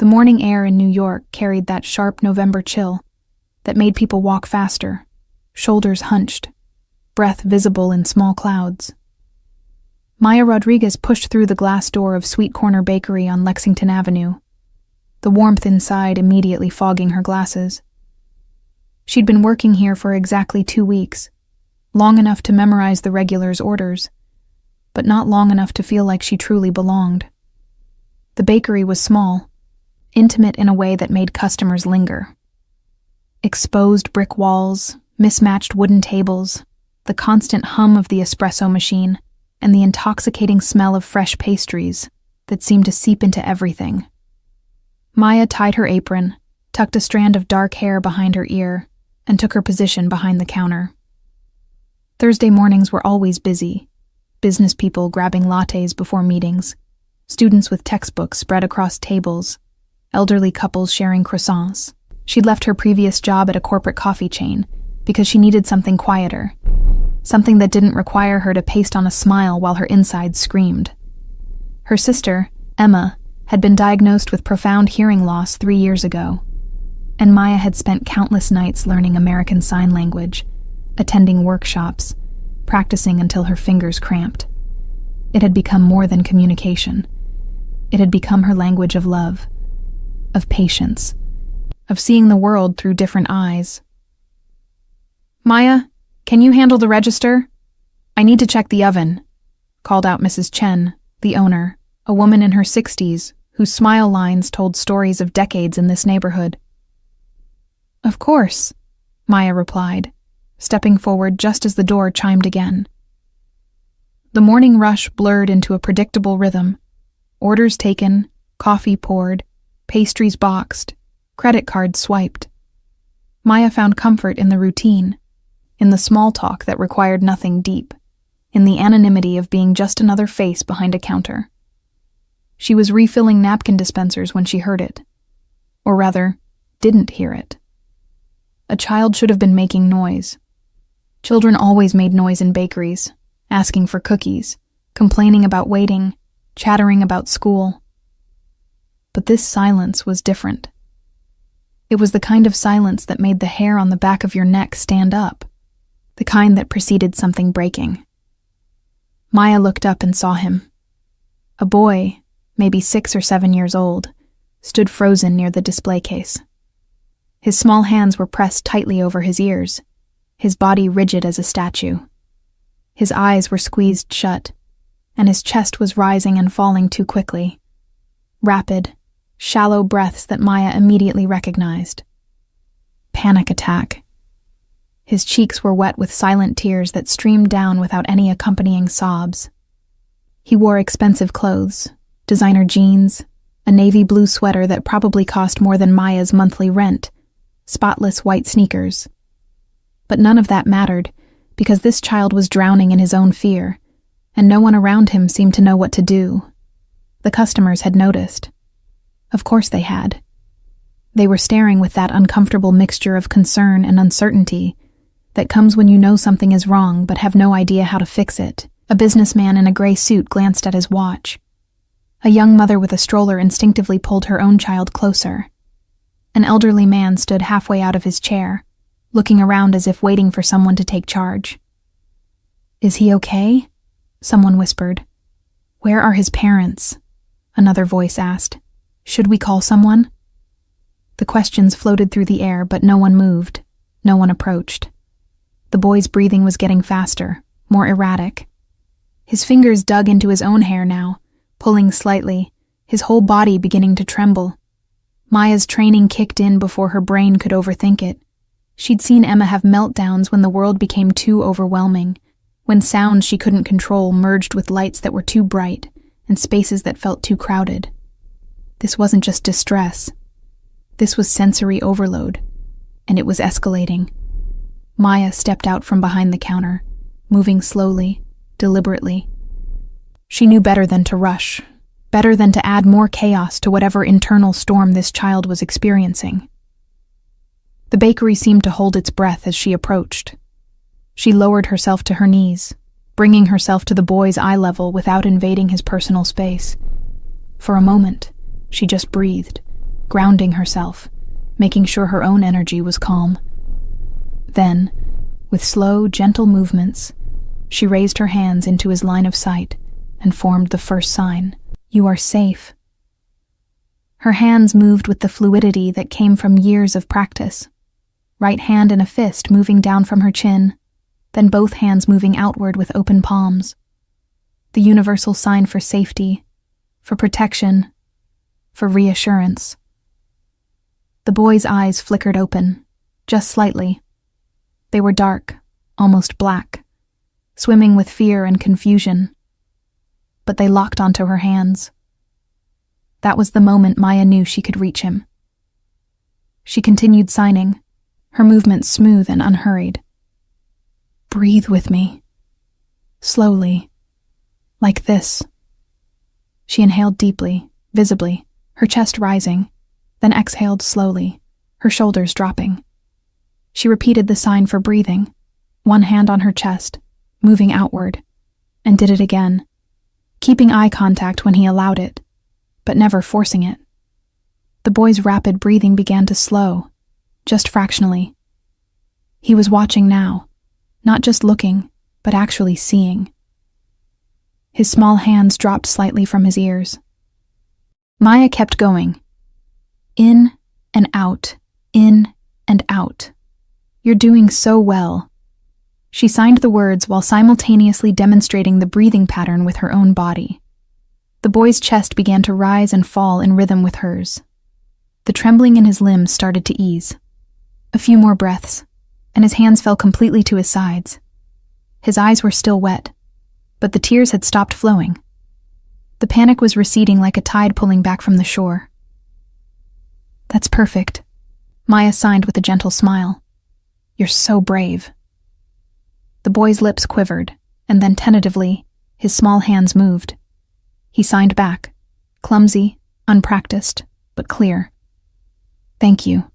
The morning air in New York carried that sharp November chill that made people walk faster, shoulders hunched, breath visible in small clouds. Maya Rodriguez pushed through the glass door of Sweet Corner Bakery on Lexington Avenue, the warmth inside immediately fogging her glasses. She'd been working here for exactly 2 weeks, long enough to memorize the regulars' orders, but not long enough to feel like she truly belonged. The bakery was small, intimate in a way that made customers linger. Exposed brick walls, mismatched wooden tables, the constant hum of the espresso machine, and the intoxicating smell of fresh pastries that seemed to seep into everything. Maya tied her apron, tucked a strand of dark hair behind her ear, and took her position behind the counter. Thursday mornings were always busy, business people grabbing lattes before meetings, students with textbooks spread across tables, elderly couples sharing croissants. She'd left her previous job at a corporate coffee chain because she needed something quieter, something that didn't require her to paste on a smile while her insides screamed. Her sister, Emma, had been diagnosed with profound hearing loss 3 years ago, and Maya had spent countless nights learning American Sign Language, attending workshops, practicing until her fingers cramped. It had become more than communication. It had become her language of love, of patience, of seeing the world through different eyes. "Maya, can you handle the register? I need to check the oven," called out Mrs. Chen, the owner, a woman in her 60s, whose smile lines told stories of decades in this neighborhood. "Of course," Maya replied, stepping forward just as the door chimed again. The morning rush blurred into a predictable rhythm. Orders taken, coffee poured, pastries boxed, credit cards swiped. Maya found comfort in the routine, in the small talk that required nothing deep, in the anonymity of being just another face behind a counter. She was refilling napkin dispensers when she heard it. Or rather, didn't hear it. A child should have been making noise. Children always made noise in bakeries, asking for cookies, complaining about waiting, chattering about school. But this silence was different. It was the kind of silence that made the hair on the back of your neck stand up, the kind that preceded something breaking. Maya looked up and saw him. A boy, maybe 6 or 7 years old, stood frozen near the display case. His small hands were pressed tightly over his ears, his body rigid as a statue. His eyes were squeezed shut, and his chest was rising and falling too quickly. Rapid, shallow breaths that Maya immediately recognized. Panic attack. His cheeks were wet with silent tears that streamed down without any accompanying sobs. He wore expensive clothes, designer jeans, a navy blue sweater that probably cost more than Maya's monthly rent, spotless white sneakers. But none of that mattered, because this child was drowning in his own fear, and no one around him seemed to know what to do. The customers had noticed. Of course they had. They were staring with that uncomfortable mixture of concern and uncertainty that comes when you know something is wrong but have no idea how to fix it. A businessman in a gray suit glanced at his watch. A young mother with a stroller instinctively pulled her own child closer. An elderly man stood halfway out of his chair, looking around as if waiting for someone to take charge. "Is he okay?" someone whispered. "Where are his parents?" another voice asked. "Should we call someone?" The questions floated through the air, but no one moved, no one approached. The boy's breathing was getting faster, more erratic. His fingers dug into his own hair now, pulling slightly, his whole body beginning to tremble. Maya's training kicked in before her brain could overthink it. She'd seen Emma have meltdowns when the world became too overwhelming, when sounds she couldn't control merged with lights that were too bright and spaces that felt too crowded. This wasn't just distress. This was sensory overload, and it was escalating. Maya stepped out from behind the counter, moving slowly, deliberately. She knew better than to rush, better than to add more chaos to whatever internal storm this child was experiencing. The bakery seemed to hold its breath as she approached. She lowered herself to her knees, bringing herself to the boy's eye level without invading his personal space. For a moment, she just breathed, grounding herself, making sure her own energy was calm. Then, with slow, gentle movements, she raised her hands into his line of sight and formed the first sign. "You are safe." Her hands moved with the fluidity that came from years of practice. Right hand in a fist moving down from her chin, then both hands moving outward with open palms. The universal sign for safety, for protection, for reassurance. The boy's eyes flickered open, just slightly. They were dark, almost black, swimming with fear and confusion. But they locked onto her hands. That was the moment Maya knew she could reach him. She continued signing, her movements smooth and unhurried. "Breathe with me. Slowly. Like this." She inhaled deeply, visibly, her chest rising, then exhaled slowly, her shoulders dropping. She repeated the sign for breathing, one hand on her chest, moving outward, and did it again, keeping eye contact when he allowed it, but never forcing it. The boy's rapid breathing began to slow, just fractionally. He was watching now, not just looking, but actually seeing. His small hands dropped slightly from his ears. Maya kept going. In and out, in and out. "You're doing so well." She signed the words while simultaneously demonstrating the breathing pattern with her own body. The boy's chest began to rise and fall in rhythm with hers. The trembling in his limbs started to ease. A few more breaths, and his hands fell completely to his sides. His eyes were still wet, but the tears had stopped flowing. The panic was receding like a tide pulling back from the shore. "That's perfect," Maya signed with a gentle smile. "You're so brave." The boy's lips quivered, and then tentatively, his small hands moved. He signed back, clumsy, unpracticed, but clear. "Thank you."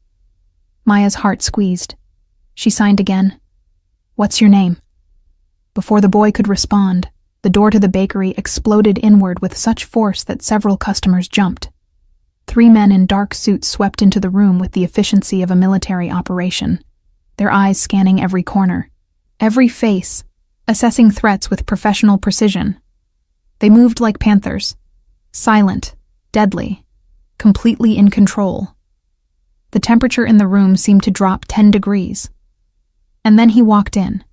Maya's heart squeezed. She signed again. "What's your name?" Before the boy could respond, the door to the bakery exploded inward with such force that several customers jumped. 3 men in dark suits swept into the room with the efficiency of a military operation, their eyes scanning every corner, every face, assessing threats with professional precision. They moved like panthers, silent, deadly, completely in control. The temperature in the room seemed to drop 10 degrees. And then he walked in.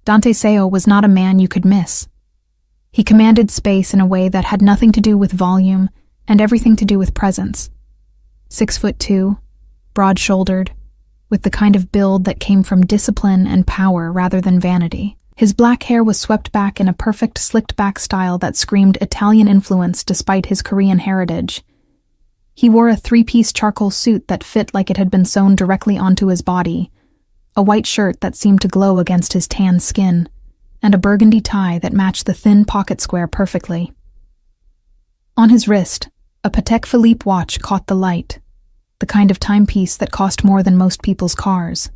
Dante Seo was not a man you could miss. He commanded space in a way that had nothing to do with volume and everything to do with presence. 6'2", broad-shouldered, with the kind of build that came from discipline and power rather than vanity. His black hair was swept back in a perfect slicked-back style that screamed Italian influence despite his Korean heritage. He wore a 3-piece charcoal suit that fit like it had been sewn directly onto his body, a white shirt that seemed to glow against his tan skin, and a burgundy tie that matched the thin pocket square perfectly. On his wrist, a Patek Philippe watch caught the light, the kind of timepiece that cost more than most people's cars.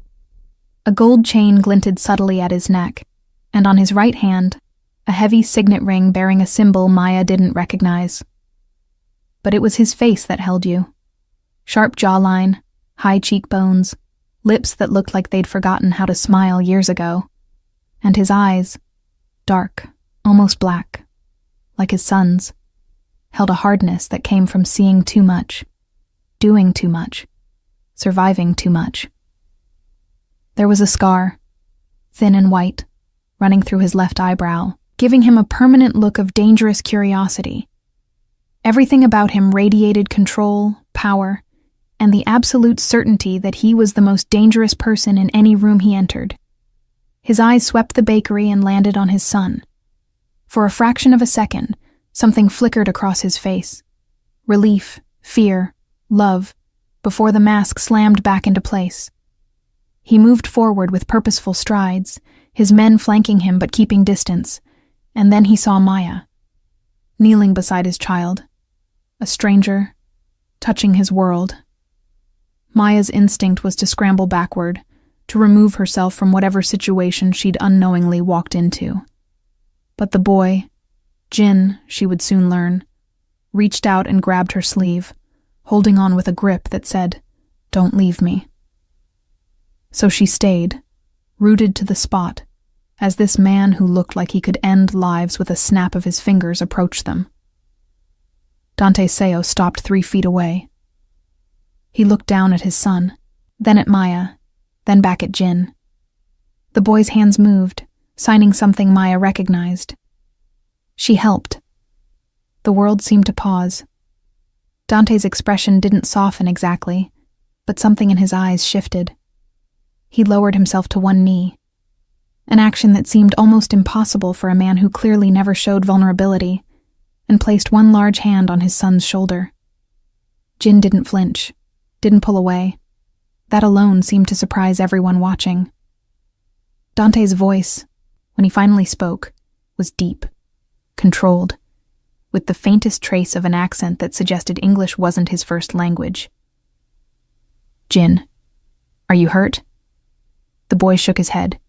A gold chain glinted subtly at his neck, and on his right hand, a heavy signet ring bearing a symbol Maya didn't recognize. But it was his face that held you. Sharp jawline, high cheekbones, lips that looked like they'd forgotten how to smile years ago, and his eyes, dark, almost black, like his son's, held a hardness that came from seeing too much, doing too much, surviving too much. There was a scar, thin and white, running through his left eyebrow, giving him a permanent look of dangerous curiosity. Everything about him radiated control, power, and the absolute certainty that he was the most dangerous person in any room he entered. His eyes swept the bakery and landed on his son. For a fraction of a second, something flickered across his face. Relief, fear, love, before the mask slammed back into place. He moved forward with purposeful strides, his men flanking him but keeping distance, and then he saw Maya, kneeling beside his child, a stranger, touching his world. Maya's instinct was to scramble backward, to remove herself from whatever situation she'd unknowingly walked into. But the boy, Jin, she would soon learn, reached out and grabbed her sleeve, holding on with a grip that said, "Don't leave me." So she stayed, rooted to the spot, as this man who looked like he could end lives with a snap of his fingers approached them. Dante Seo stopped 3 feet away. He looked down at his son, then at Maya, then back at Jin. The boy's hands moved, signing something Maya recognized. She helped. The world seemed to pause. Dante's expression didn't soften exactly, but something in his eyes shifted. He lowered himself to one knee, an action that seemed almost impossible for a man who clearly never showed vulnerability, and placed one large hand on his son's shoulder. Jin didn't flinch, didn't pull away. That alone seemed to surprise everyone watching. Dante's voice, when he finally spoke, was deep, controlled, with the faintest trace of an accent that suggested English wasn't his first language. "Jin, are you hurt?" The boy shook his head.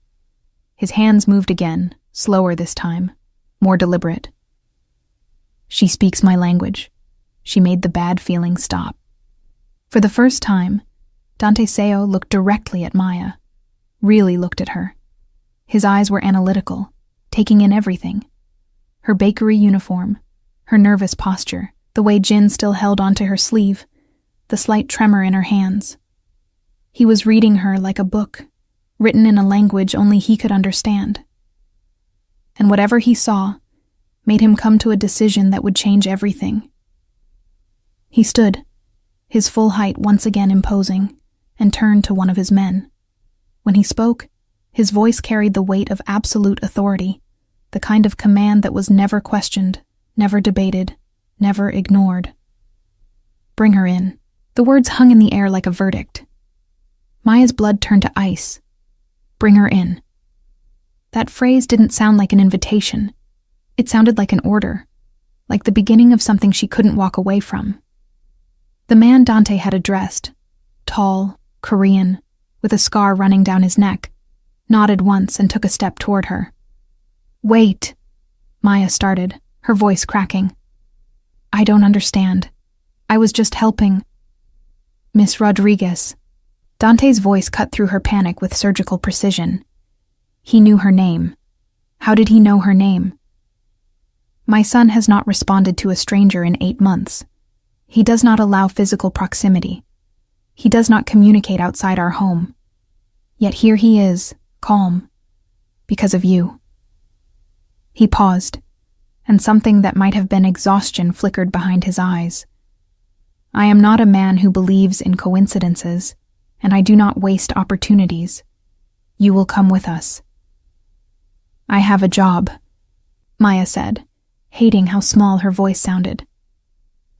His hands moved again, slower this time, more deliberate. "She speaks my language." She made the bad feeling stop. For the first time, Dante Seo looked directly at Maya, really looked at her. His eyes were analytical, taking in everything. Her bakery uniform, her nervous posture, the way Jin still held onto her sleeve, the slight tremor in her hands. He was reading her like a book, written in a language only he could understand. And whatever he saw made him come to a decision that would change everything. He stood, his full height once again imposing, and turned to one of his men. When he spoke, his voice carried the weight of absolute authority, the kind of command that was never questioned, never debated, never ignored. "Bring her in." The words hung in the air like a verdict. Maya's blood turned to ice. "Bring her in." That phrase didn't sound like an invitation. It sounded like an order, like the beginning of something she couldn't walk away from. The man Dante had addressed, tall, Korean, with a scar running down his neck, nodded once and took a step toward her. "Wait," Maya started, her voice cracking. "I don't understand. I was just helping." "Miss Rodriguez." Dante's voice cut through her panic with surgical precision. He knew her name. How did he know her name? "My son has not responded to a stranger in 8 months. He does not allow physical proximity. He does not communicate outside our home. Yet here he is, calm, because of you." He paused, and something that might have been exhaustion flickered behind his eyes. "I am not a man who believes in coincidences, and I do not waste opportunities. You will come with us." "I have a job," Maya said, hating how small her voice sounded.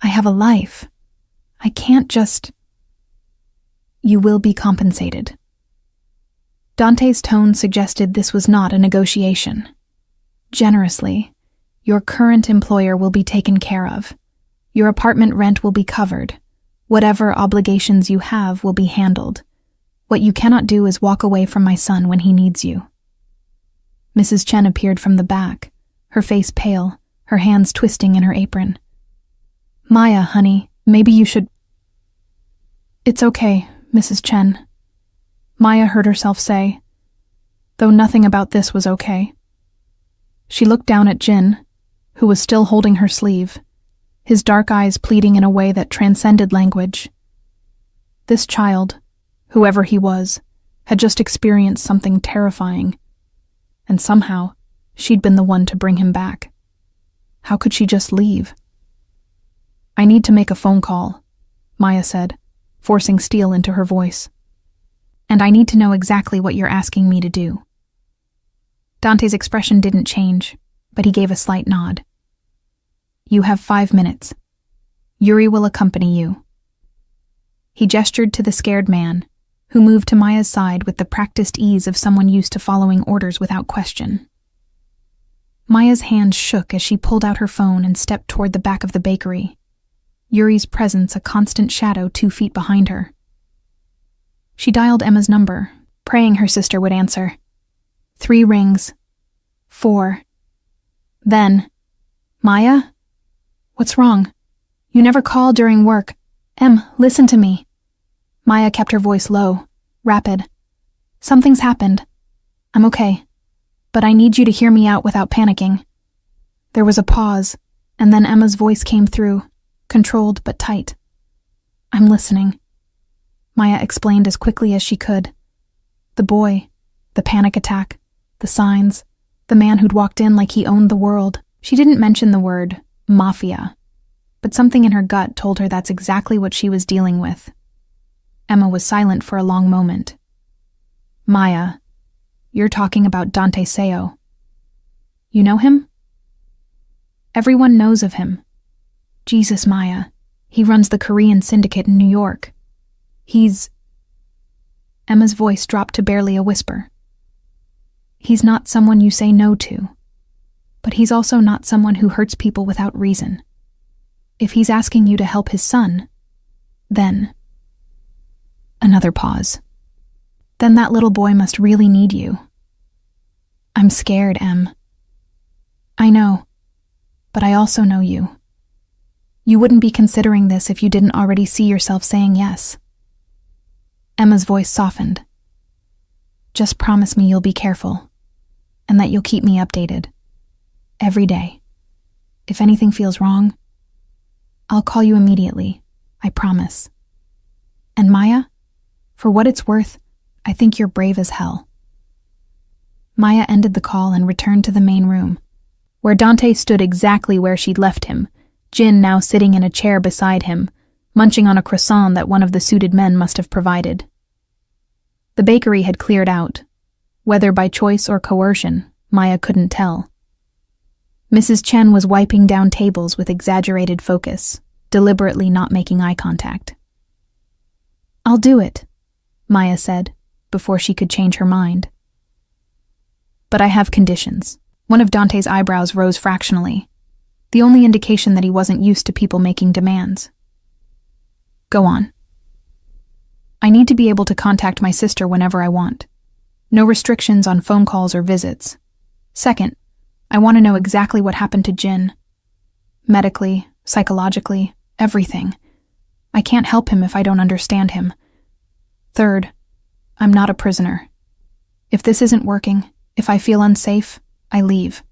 "I have a life. I can't just—" "You will be compensated." Dante's tone suggested this was not a negotiation. "Generously, your current employer will be taken care of. Your apartment rent will be covered. Whatever obligations you have will be handled. What you cannot do is walk away from my son when he needs you." Mrs. Chen appeared from the back, her face pale, her hands twisting in her apron. "Maya, honey, maybe you should—" "It's okay, Mrs. Chen," Maya heard herself say, though nothing about this was okay. She looked down at Jin, who was still holding her sleeve, his dark eyes pleading in a way that transcended language. This child, whoever he was, had just experienced something terrifying, and somehow she'd been the one to bring him back. How could she just leave? "I need to make a phone call," Maya said, forcing steel into her voice. "And I need to know exactly what you're asking me to do." Dante's expression didn't change, but he gave a slight nod. "You have 5 minutes. Yuri will accompany you." He gestured to the scared man, who moved to Maya's side with the practiced ease of someone used to following orders without question. Maya's hand shook as she pulled out her phone and stepped toward the back of the bakery, Yuri's presence a constant shadow 2 feet behind her. She dialed Emma's number, praying her sister would answer. 3 rings. 4. Then, "Maya? What's wrong? You never call during work, Em, listen to me. Maya kept her voice low, rapid. Something's happened. I'm okay, but I need you to hear me out without panicking. There was a pause, and then Emma's voice came through, controlled but tight. I'm listening. Maya explained as quickly as she could. The boy, the panic attack, the signs, the man who'd walked in like he owned the world. She didn't mention the word Mafia, but something in her gut told her that's exactly what she was dealing with. Emma was silent for a long moment. Maya, you're talking about Dante Seo. You know him? Everyone knows of him. Jesus, Maya. He runs the Korean syndicate in New York. Emma's voice dropped to barely a whisper. He's not someone you say no to, but he's also not someone who hurts people without reason. If he's asking you to help his son, then... Another pause. Then that little boy must really need you. I'm scared, Em. I know, but I also know you. You wouldn't be considering this if you didn't already see yourself saying yes. Emma's voice softened. Just promise me you'll be careful, and that you'll keep me updated. Every day. If anything feels wrong, I'll call you immediately, I promise. And Maya, for what it's worth, I think you're brave as hell. Maya ended the call and returned to the main room, where Dante stood exactly where she'd left him, Jin now sitting in a chair beside him, munching on a croissant that one of the suited men must have provided. The bakery had cleared out. Whether by choice or coercion, Maya couldn't tell. Mrs. Chen was wiping down tables with exaggerated focus, deliberately not making eye contact. I'll do it, Maya said, before she could change her mind. But I have conditions. One of Dante's eyebrows rose fractionally, the only indication that he wasn't used to people making demands. Go on. I need to be able to contact my sister whenever I want. No restrictions on phone calls or visits. Second, I want to know exactly what happened to Jin. Medically, psychologically, everything. I can't help him if I don't understand him. Third, I'm not a prisoner. If this isn't working, if I feel unsafe, I leave.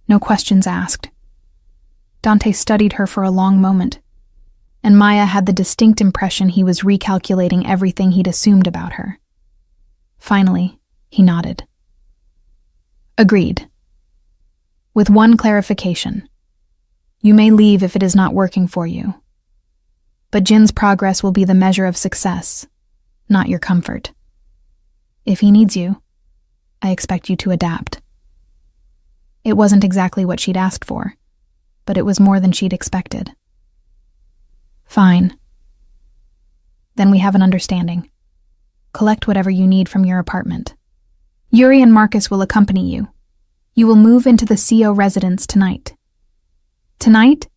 No questions asked. Dante studied her for a long moment, and Maya had the distinct impression he was recalculating everything he'd assumed about her. Finally, he nodded. Agreed. With one clarification. You may leave if it is not working for you. But Jin's progress will be the measure of success, not your comfort. If he needs you, I expect you to adapt. It wasn't exactly what she'd asked for, but it was more than she'd expected. Fine. Then we have an understanding. Collect whatever you need from your apartment. Yuri and Marcus will accompany you. You will move into the CO residence tonight. Tonight?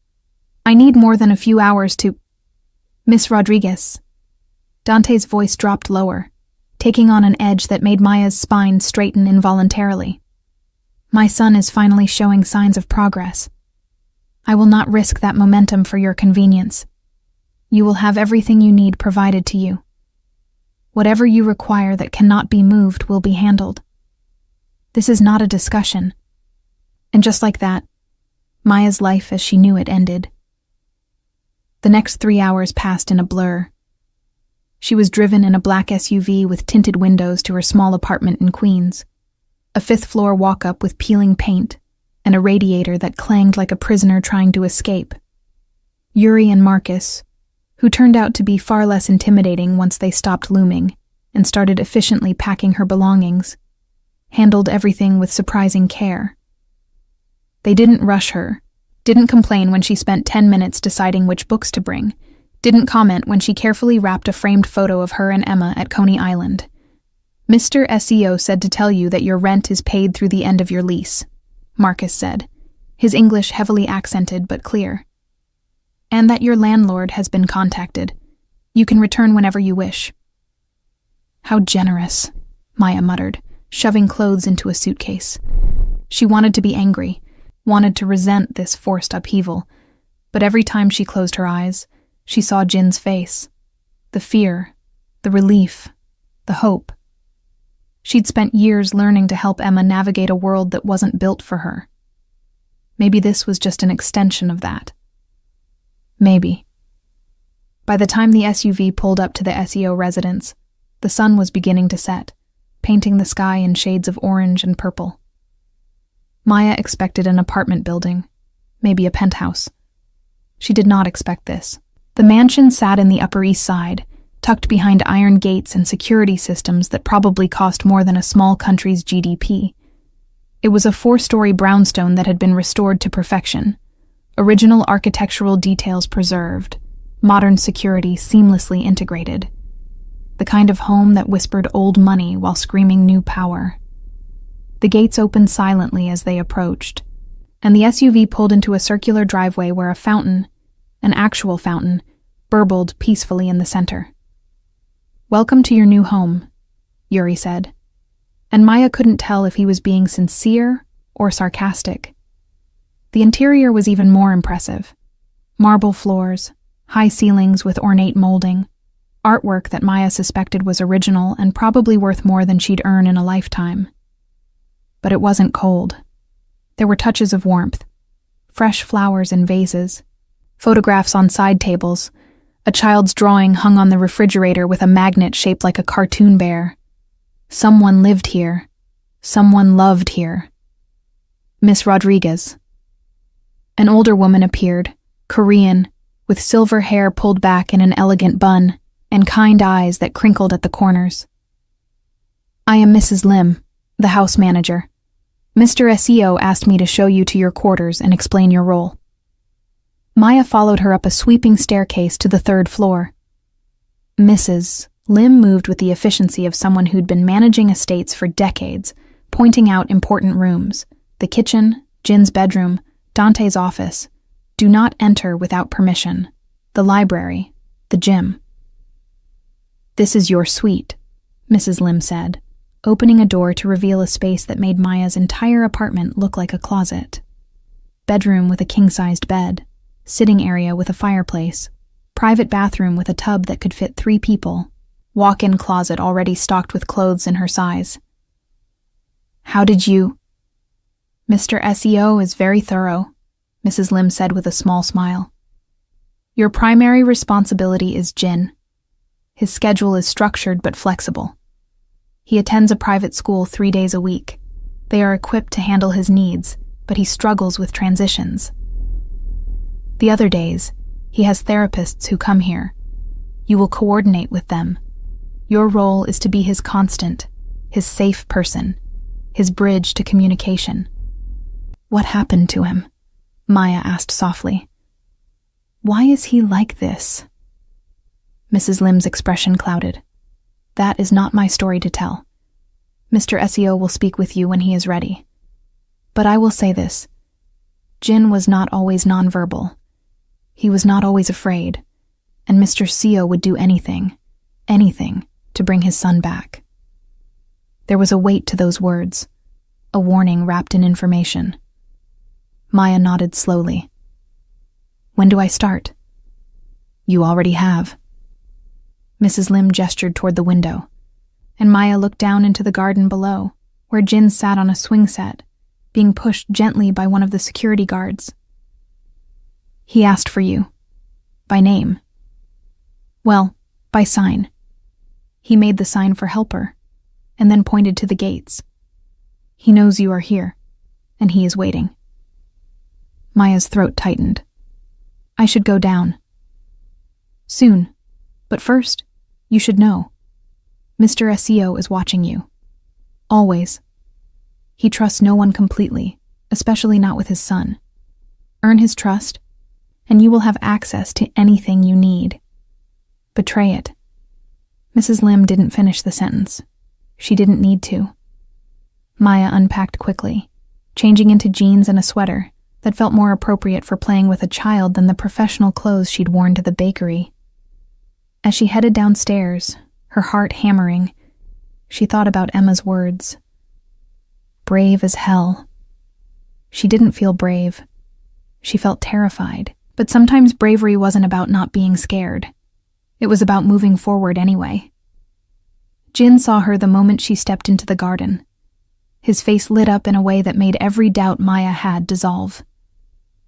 I need more than a few hours to... Miss Rodriguez. Dante's voice dropped lower, taking on an edge that made Maya's spine straighten involuntarily. My son is finally showing signs of progress. I will not risk that momentum for your convenience. You will have everything you need provided to you. Whatever you require that cannot be moved will be handled. This is not a discussion. And just like that, Maya's life as she knew it ended. The next 3 hours passed in a blur. She was driven in a black SUV with tinted windows to her small apartment in Queens, a 5th-floor walk-up with peeling paint, and a radiator that clanged like a prisoner trying to escape. Yuri and Marcus, who turned out to be far less intimidating once they stopped looming and started efficiently packing her belongings, handled everything with surprising care. They didn't rush her, didn't complain when she spent 10 minutes deciding which books to bring, didn't comment when she carefully wrapped a framed photo of her and Emma at Coney Island. Mr. SEO said to tell you that your rent is paid through the end of your lease, Marcus said, his English heavily accented but clear. And that your landlord has been contacted. You can return whenever you wish. How generous, Maya muttered, shoving clothes into a suitcase. She wanted to be angry, wanted to resent this forced upheaval, but every time she closed her eyes, She saw Jin's face. The fear, the relief, the hope. She'd spent years learning to help Emma navigate a world that wasn't built for her. Maybe this was just an extension of that. Maybe. By the time the SUV pulled up to the SEO residence, the sun was beginning to set, painting the sky in shades of orange and purple. Maya expected an apartment building, maybe a penthouse. She did not expect this. The mansion sat in the Upper East Side, tucked behind iron gates and security systems that probably cost more than a small country's GDP. It was a 4-story brownstone that had been restored to perfection, original architectural details preserved, modern security seamlessly integrated. The kind of home that whispered old money while screaming new power. The gates opened silently as they approached, and the SUV pulled into a circular driveway where a fountain, an actual fountain, burbled peacefully in the center. "Welcome to your new home," Yuri said, and Maya couldn't tell if he was being sincere or sarcastic. The interior was even more impressive. Marble floors, high ceilings with ornate molding, artwork that Maya suspected was original and probably worth more than she'd earn in a lifetime. But it wasn't cold. There were touches of warmth, fresh flowers in vases, photographs on side tables, a child's drawing hung on the refrigerator with a magnet shaped like a cartoon bear. Someone lived here. Someone loved here. Miss Rodriguez. An older woman appeared, Korean, with silver hair pulled back in an elegant bun and kind eyes that crinkled at the corners. "I am Mrs. Lim, the house manager. Mr. SEO asked me to show you to your quarters and explain your role." Maya followed her up a sweeping staircase to the 3rd floor. Mrs. Lim moved with the efficiency of someone who'd been managing estates for decades, pointing out important rooms: the kitchen, Jin's bedroom, Dante's office. Do not enter without permission. The library, the gym. "This is your suite," Mrs. Lim said, opening a door to reveal a space that made Maya's entire apartment look like a closet. Bedroom with a king-sized bed, sitting area with a fireplace, private bathroom with a tub that could fit 3 people, walk-in closet already stocked with clothes in her size. "How did you—" "Mr. SEO is very thorough," Mrs. Lim said with a small smile. "Your primary responsibility is Jin. His schedule is structured but flexible. He attends a private school 3 days a week. They are equipped to handle his needs, but he struggles with transitions. The other days, he has therapists who come here. You will coordinate with them. Your role is to be his constant, his safe person, his bridge to communication." "What happened to him?" Maya asked softly. "Why is he like this?" Mrs. Lim's expression clouded. "That is not my story to tell. Mr. SEO will speak with you when he is ready. But I will say this. Jin was not always nonverbal. He was not always afraid, and Mr. SEO would do anything, to bring his son back." There was a weight to those words, a warning wrapped in information. Maya nodded slowly. "When do I start?" "You already have." Mrs. Lim gestured toward the window, and Maya looked down into the garden below, where Jin sat on a swing set, being pushed gently by one of the security guards. "He asked for you. By name. Well, by sign. He made the sign for helper, and then pointed to the gates. He knows you are here, and he is waiting." Maya's throat tightened. "I should go down." "Soon. But first, you should know. Mr. SEO is watching you. Always. He trusts no one completely, especially not with his son. Earn his trust, and you will have access to anything you need. Betray it." Mrs. Lim didn't finish the sentence. She didn't need to. Maya unpacked quickly, changing into jeans and a sweater that felt more appropriate for playing with a child than the professional clothes she'd worn to the bakery. As she headed downstairs, her heart hammering, she thought about Emma's words. Brave as hell. She didn't feel brave. She felt terrified, But sometimes bravery wasn't about not being scared. It was about moving forward anyway. Jin saw her the moment she stepped into the garden. His face lit up in a way that made every doubt Maya had dissolve.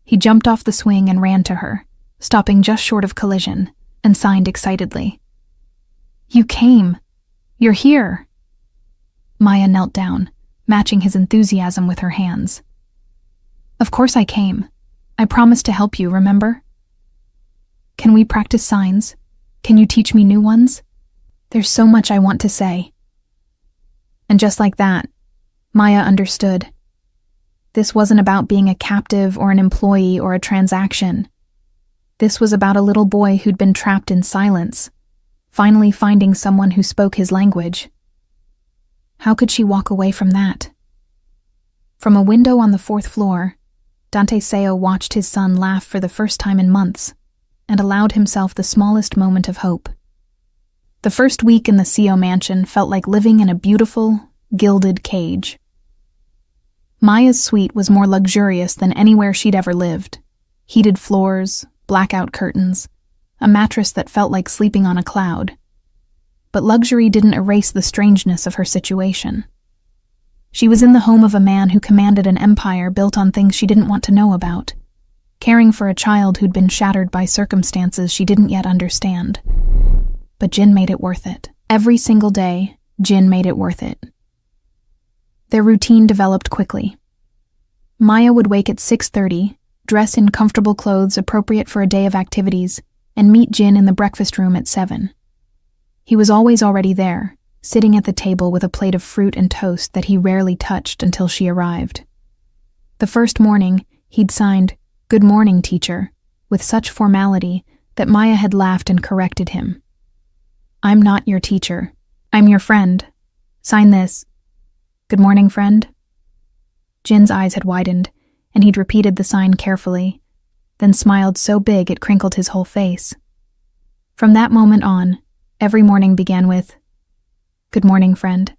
He jumped off the swing and ran to her, stopping just short of collision, and signed excitedly. "You came! You're here!" Maya knelt down, matching his enthusiasm with her hands. "Of course I came. I promised to help you, remember? Can we practice signs? Can you teach me new ones? There's so much I want to say." And just like that, Maya understood. This wasn't about being a captive or an employee or a transaction. This was about a little boy who'd been trapped in silence, finally finding someone who spoke his language. How could she walk away from that? From a window on the 4th floor, Dante Seo watched his son laugh for the first time in months and allowed himself the smallest moment of hope. The first week in the Seo mansion felt like living in a beautiful, gilded cage. Maya's suite was more luxurious than anywhere she'd ever lived. Heated floors, blackout curtains, a mattress that felt like sleeping on a cloud. But luxury didn't erase the strangeness of her situation. She was in the home of a man who commanded an empire built on things she didn't want to know about, caring for a child who'd been shattered by circumstances she didn't yet understand. But Jin made it worth it. Every single day, Jin made it worth it. Their routine developed quickly. Maya would wake at 6:30, dress in comfortable clothes appropriate for a day of activities, and meet Jin in the breakfast room at 7. He was always already there, sitting at the table with a plate of fruit and toast that he rarely touched until she arrived. The first morning, he'd signed, "Good morning, teacher," with such formality that Maya had laughed and corrected him. "I'm not your teacher. I'm your friend. Sign this. Good morning, friend." Jin's eyes had widened, and he'd repeated the sign carefully, then smiled so big it crinkled his whole face. From that moment on, every morning began with, "Good morning, friend."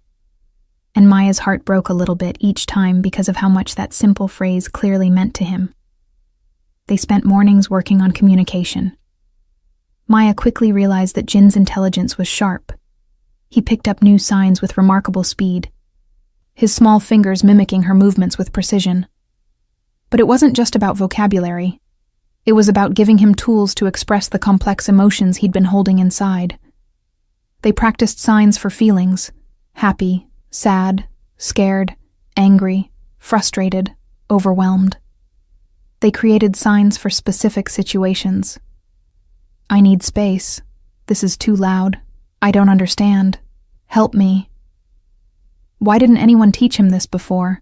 And Maya's heart broke a little bit each time because of how much that simple phrase clearly meant to him. They spent mornings working on communication. Maya quickly realized that Jin's intelligence was sharp. He picked up new signs with remarkable speed, his small fingers mimicking her movements with precision. But it wasn't just about vocabulary. It was about giving him tools to express the complex emotions he'd been holding inside. They practiced signs for feelings: happy, sad, scared, angry, frustrated, overwhelmed. They created signs for specific situations. "I need space. This is too loud. I don't understand. Help me." Why didn't anyone teach him this before?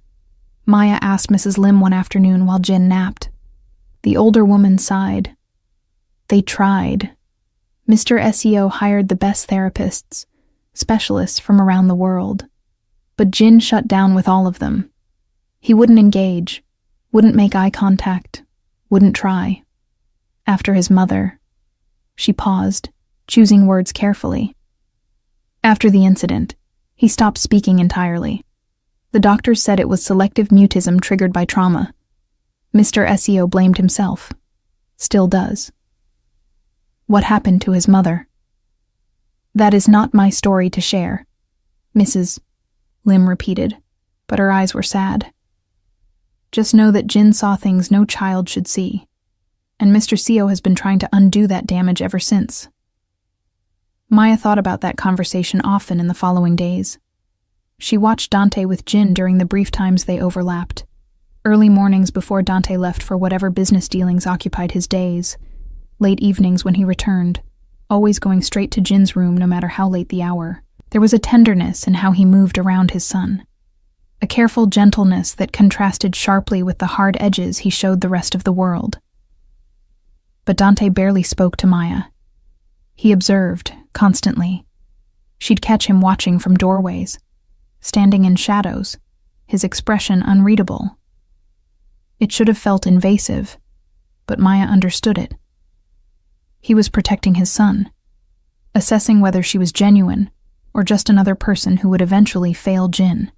Maya asked Mrs. Lim one afternoon while Jin napped. The older woman sighed. They tried. Mr. SEO hired the best therapists, specialists from around the world. But Jin shut down with all of them. He wouldn't engage, wouldn't make eye contact, wouldn't try. After his mother. She paused, choosing words carefully. After the incident, he stopped speaking entirely. The doctors said it was selective mutism triggered by trauma. Mr. SEO blamed himself. Still does. What happened to his mother? That is not my story to share, Mrs. Lim repeated, but her eyes were sad. Just know that Jin saw things no child should see, and Mr. Seo has been trying to undo that damage ever since. Maya thought about that conversation often in the following days. She watched Dante with Jin during the brief times they overlapped, early mornings before Dante left for whatever business dealings occupied his days, late evenings when he returned, always going straight to Jin's room no matter how late the hour. There was a tenderness in how he moved around his son, a careful gentleness that contrasted sharply with the hard edges he showed the rest of the world. But Dante barely spoke to Maya. He observed, constantly. She'd catch him watching from doorways, standing in shadows, his expression unreadable. It should have felt invasive, but Maya understood it. He was protecting his son, assessing whether she was genuine or just another person who would eventually fail Jin.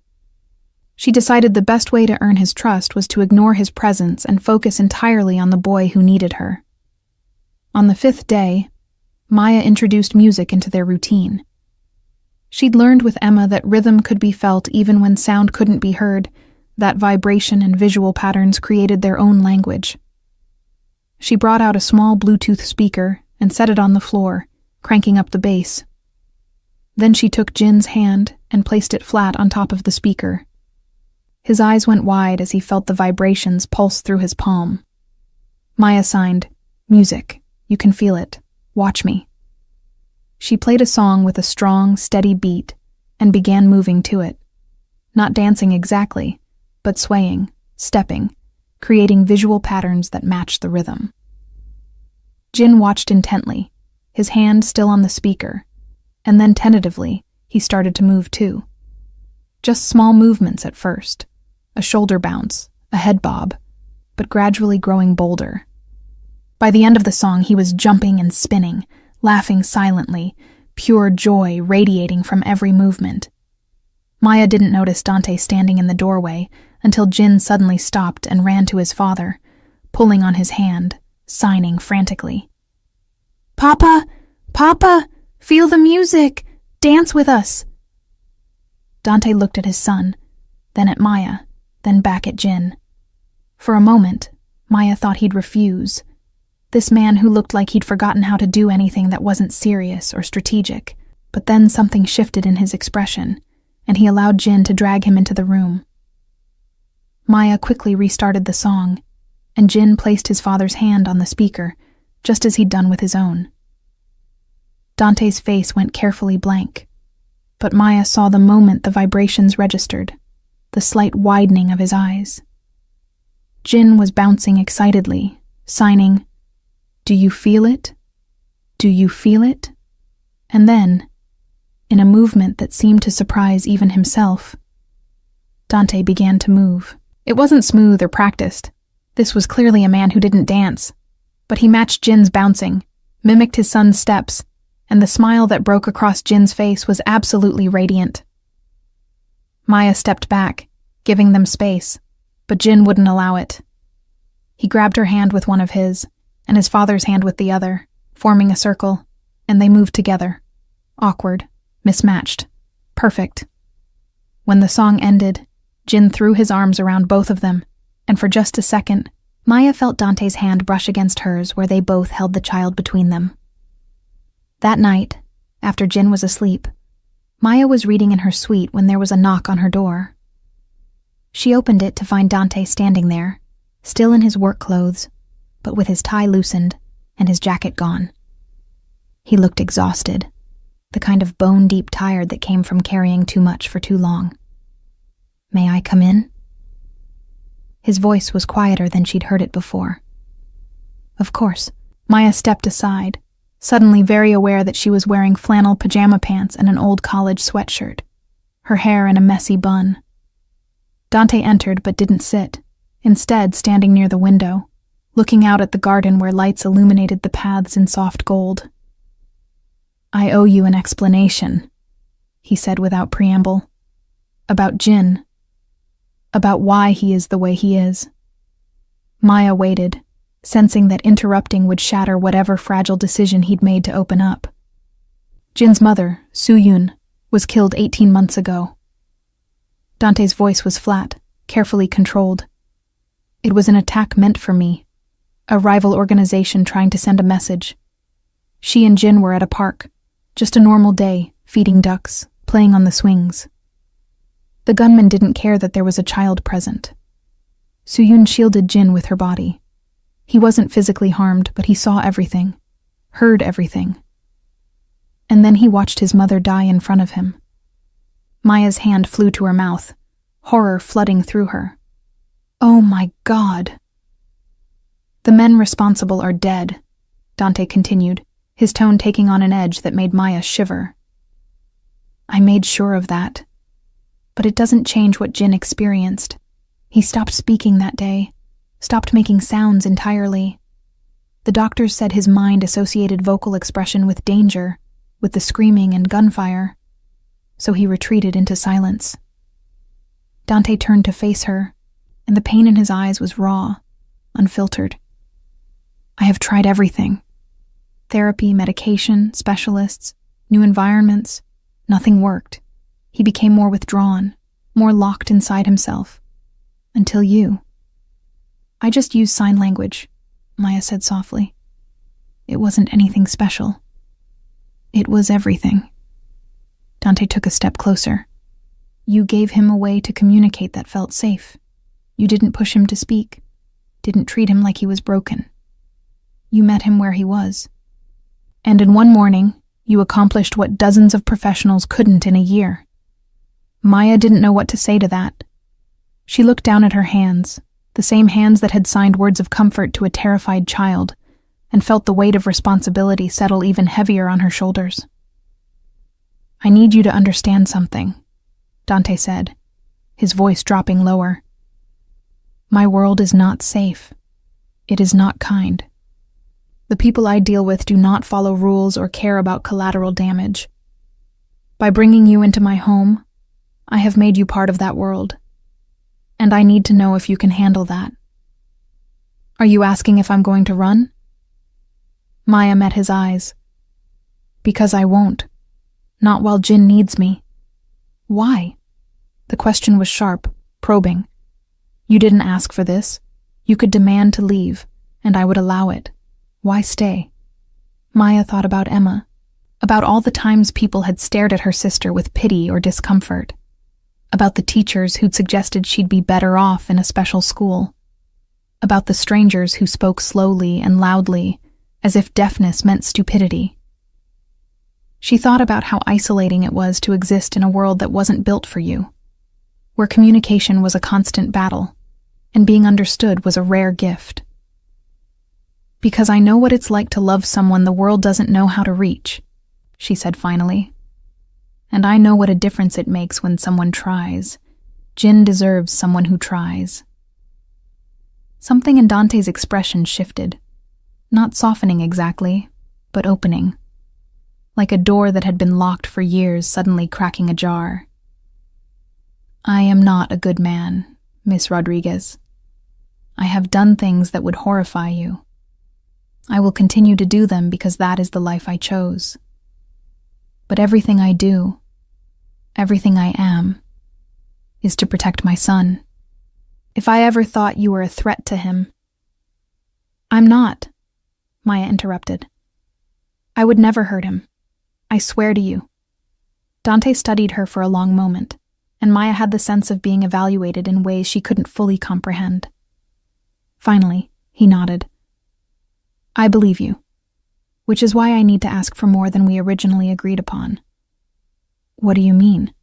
She decided the best way to earn his trust was to ignore his presence and focus entirely on the boy who needed her. On the 5th day, Maya introduced music into their routine. She'd learned with Emma that rhythm could be felt even when sound couldn't be heard, that vibration and visual patterns created their own language. She brought out a small Bluetooth speaker and set it on the floor, cranking up the bass. Then she took Jin's hand and placed it flat on top of the speaker. His eyes went wide as he felt the vibrations pulse through his palm. Maya signed, "Music. You can feel it. Watch me." She played a song with a strong, steady beat and began moving to it. Not dancing exactly, but swaying, stepping, creating visual patterns that matched the rhythm. Jin watched intently, his hand still on the speaker, and then tentatively, he started to move too. Just small movements at first, a shoulder bounce, a head bob, but gradually growing bolder. By the end of the song, he was jumping and spinning, laughing silently, pure joy radiating from every movement. Maya didn't notice Dante standing in the doorway until Jin suddenly stopped and ran to his father, pulling on his hand, signing frantically. "Papa! Papa! Feel the music! Dance with us!" Dante looked at his son, then at Maya, then back at Jin. For a moment, Maya thought he'd refuse. This man who looked like he'd forgotten how to do anything that wasn't serious or strategic. But then something shifted in his expression, and he allowed Jin to drag him into the room. Maya quickly restarted the song, and Jin placed his father's hand on the speaker, just as he'd done with his own. Dante's face went carefully blank, but Maya saw the moment the vibrations registered, the slight widening of his eyes. Jin was bouncing excitedly, signing, "Do you feel it? Do you feel it?" And then, in a movement that seemed to surprise even himself, Dante began to move. It wasn't smooth or practiced. This was clearly a man who didn't dance. But he matched Jin's bouncing, mimicked his son's steps, and the smile that broke across Jin's face was absolutely radiant. Maya stepped back, giving them space, but Jin wouldn't allow it. He grabbed her hand with one of his, and his father's hand with the other, forming a circle, and they moved together. Awkward, mismatched, perfect. When the song ended, Jin threw his arms around both of them, and for just a second, Maya felt Dante's hand brush against hers where they both held the child between them. That night, after Jin was asleep, Maya was reading in her suite when there was a knock on her door. She opened it to find Dante standing there, still in his work clothes, but with his tie loosened and his jacket gone. He looked exhausted, the kind of bone-deep tired that came from carrying too much for too long. "May I come in?" His voice was quieter than she'd heard it before. Of course, Maya stepped aside, suddenly very aware that she was wearing flannel pajama pants and an old college sweatshirt, her hair in a messy bun. Dante entered but didn't sit, instead standing near the window, looking out at the garden where lights illuminated the paths in soft gold. "I owe you an explanation," he said without preamble. "About Jin. About why he is the way he is." Maya waited, sensing that interrupting would shatter whatever fragile decision he'd made to open up. Jin's mother, Soo-yoon, was killed 18 months ago. Dante's voice was flat, carefully controlled. "It was an attack meant for me, a rival organization trying to send a message. She and Jin were at a park, just a normal day, feeding ducks, playing on the swings. The gunman didn't care that there was a child present. Soo-yoon shielded Jin with her body. He wasn't physically harmed, but he saw everything, heard everything. And then he watched his mother die in front of him." Maya's hand flew to her mouth, horror flooding through her. "Oh my God!" "The men responsible are dead," Dante continued, his tone taking on an edge that made Maya shiver. "I made sure of that. But it doesn't change what Jin experienced. He stopped speaking that day, stopped making sounds entirely. The doctors said his mind associated vocal expression with danger, with the screaming and gunfire. So he retreated into silence." Dante turned to face her, and the pain in his eyes was raw, unfiltered. "I have tried everything. Therapy, medication, specialists, new environments. Nothing worked. He became more withdrawn, more locked inside himself. Until you. I just used sign language, Maya said softly. It wasn't anything special. It was everything. Dante took a step closer. You gave him a way to communicate that felt safe. You didn't push him to speak, didn't treat him like he was broken. You met him where he was. And in one morning, you accomplished what dozens of professionals couldn't in a year. Maya didn't know what to say to that. She looked down at her hands, the same hands that had signed words of comfort to a terrified child, and felt the weight of responsibility settle even heavier on her shoulders. I need you to understand something, Dante said, his voice dropping lower. My world is not safe. It is not kind. The people I deal with do not follow rules or care about collateral damage. By bringing you into my home, I have made you part of that world. And I need to know if you can handle that. Are you asking if I'm going to run? Maya met his eyes. Because I won't. Not while Jin needs me. Why? The question was sharp, probing. You didn't ask for this. You could demand to leave, and I would allow it. Why stay? Maya thought about Emma, about all the times people had stared at her sister with pity or discomfort, about the teachers who'd suggested she'd be better off in a special school, about the strangers who spoke slowly and loudly, as if deafness meant stupidity. She thought about how isolating it was to exist in a world that wasn't built for you, where communication was a constant battle, and being understood was a rare gift. Because I know what it's like to love someone the world doesn't know how to reach, she said finally. And I know what a difference it makes when someone tries. Jin deserves someone who tries. Something in Dante's expression shifted, not softening exactly, but opening, like a door that had been locked for years suddenly cracking ajar. I am not a good man, Miss Rodriguez. I have done things that would horrify you. I will continue to do them because that is the life I chose. But everything I do, everything I am, is to protect my son. If I ever thought you were a threat to him— I'm not, Maya interrupted. I would never hurt him. I swear to you. Dante studied her for a long moment, and Maya had the sense of being evaluated in ways she couldn't fully comprehend. Finally, he nodded. I believe you, which is why I need to ask for more than we originally agreed upon. What do you mean?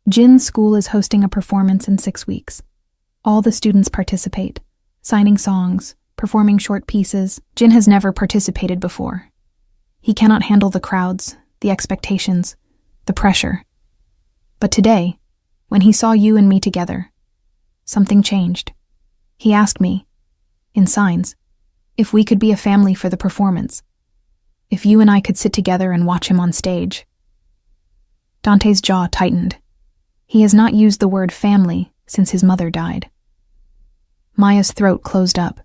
Jin's school is hosting a performance in 6 weeks. All the students participate, signing songs, performing short pieces. Jin has never participated before. He cannot handle the crowds, the expectations, the pressure. But today, when he saw you and me together, something changed. He asked me, in signs, if we could be a family for the performance, if you and I could sit together and watch him on stage. Dante's jaw tightened. He has not used the word family since his mother died. Maya's throat closed up.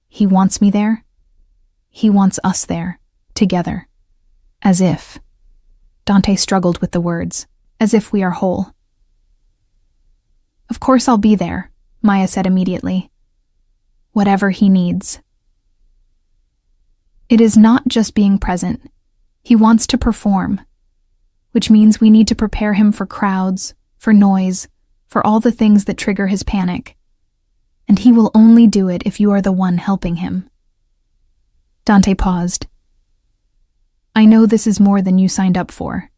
He wants me there. He wants us there, together. As if. Dante struggled with the words. As if we are whole. Of course I'll be there, Maya said immediately. Whatever he needs. It is not just being present. He wants to perform, which means we need to prepare him for crowds, for noise, for all the things that trigger his panic. And he will only do it if you are the one helping him. Dante paused. I know this is more than you signed up for.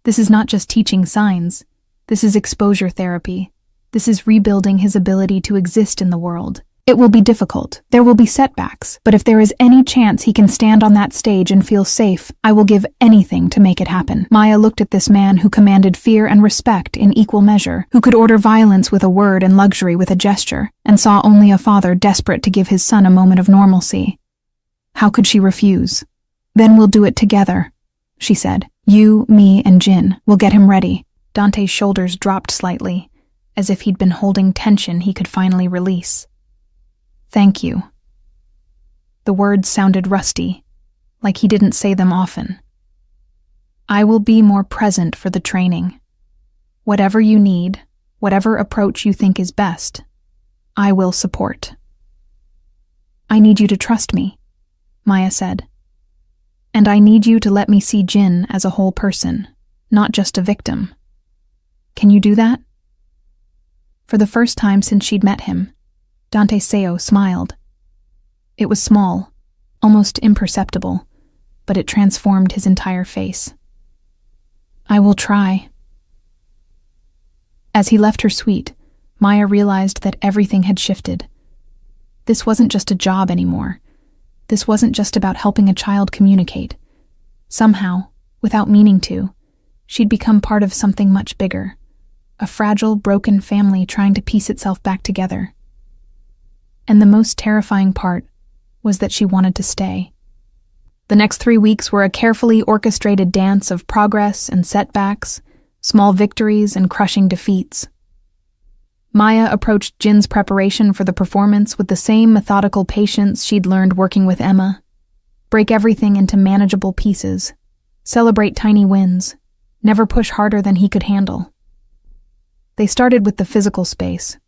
This is not just teaching signs. This is exposure therapy. This is rebuilding his ability to exist in the world. It will be difficult. There will be setbacks. But if there is any chance he can stand on that stage and feel safe, I will give anything to make it happen. Maya looked at this man who commanded fear and respect in equal measure, who could order violence with a word and luxury with a gesture, and saw only a father desperate to give his son a moment of normalcy. How could she refuse? Then we'll do it together, she said. You, me, and Jin will get him ready. Dante's shoulders dropped slightly, as if he'd been holding tension he could finally release. Thank you. The words sounded rusty, like he didn't say them often. I will be more present for the training. Whatever you need, whatever approach you think is best, I will support. I need you to trust me, Maya said. And I need you to let me see Jin as a whole person, not just a victim. Can you do that? For the first time since she'd met him, Dante Seo smiled. It was small, almost imperceptible, but it transformed his entire face. I will try. As he left her suite, Maya realized that everything had shifted. This wasn't just a job anymore. This wasn't just about helping a child communicate. Somehow, without meaning to, she'd become part of something much bigger, a fragile, broken family trying to piece itself back together. And the most terrifying part was that she wanted to stay. The next 3 weeks were a carefully orchestrated dance of progress and setbacks, small victories and crushing defeats. Maya approached Jin's preparation for the performance with the same methodical patience she'd learned working with Emma. Break everything into manageable pieces. Celebrate tiny wins. Never push harder than he could handle. They started with the physical space.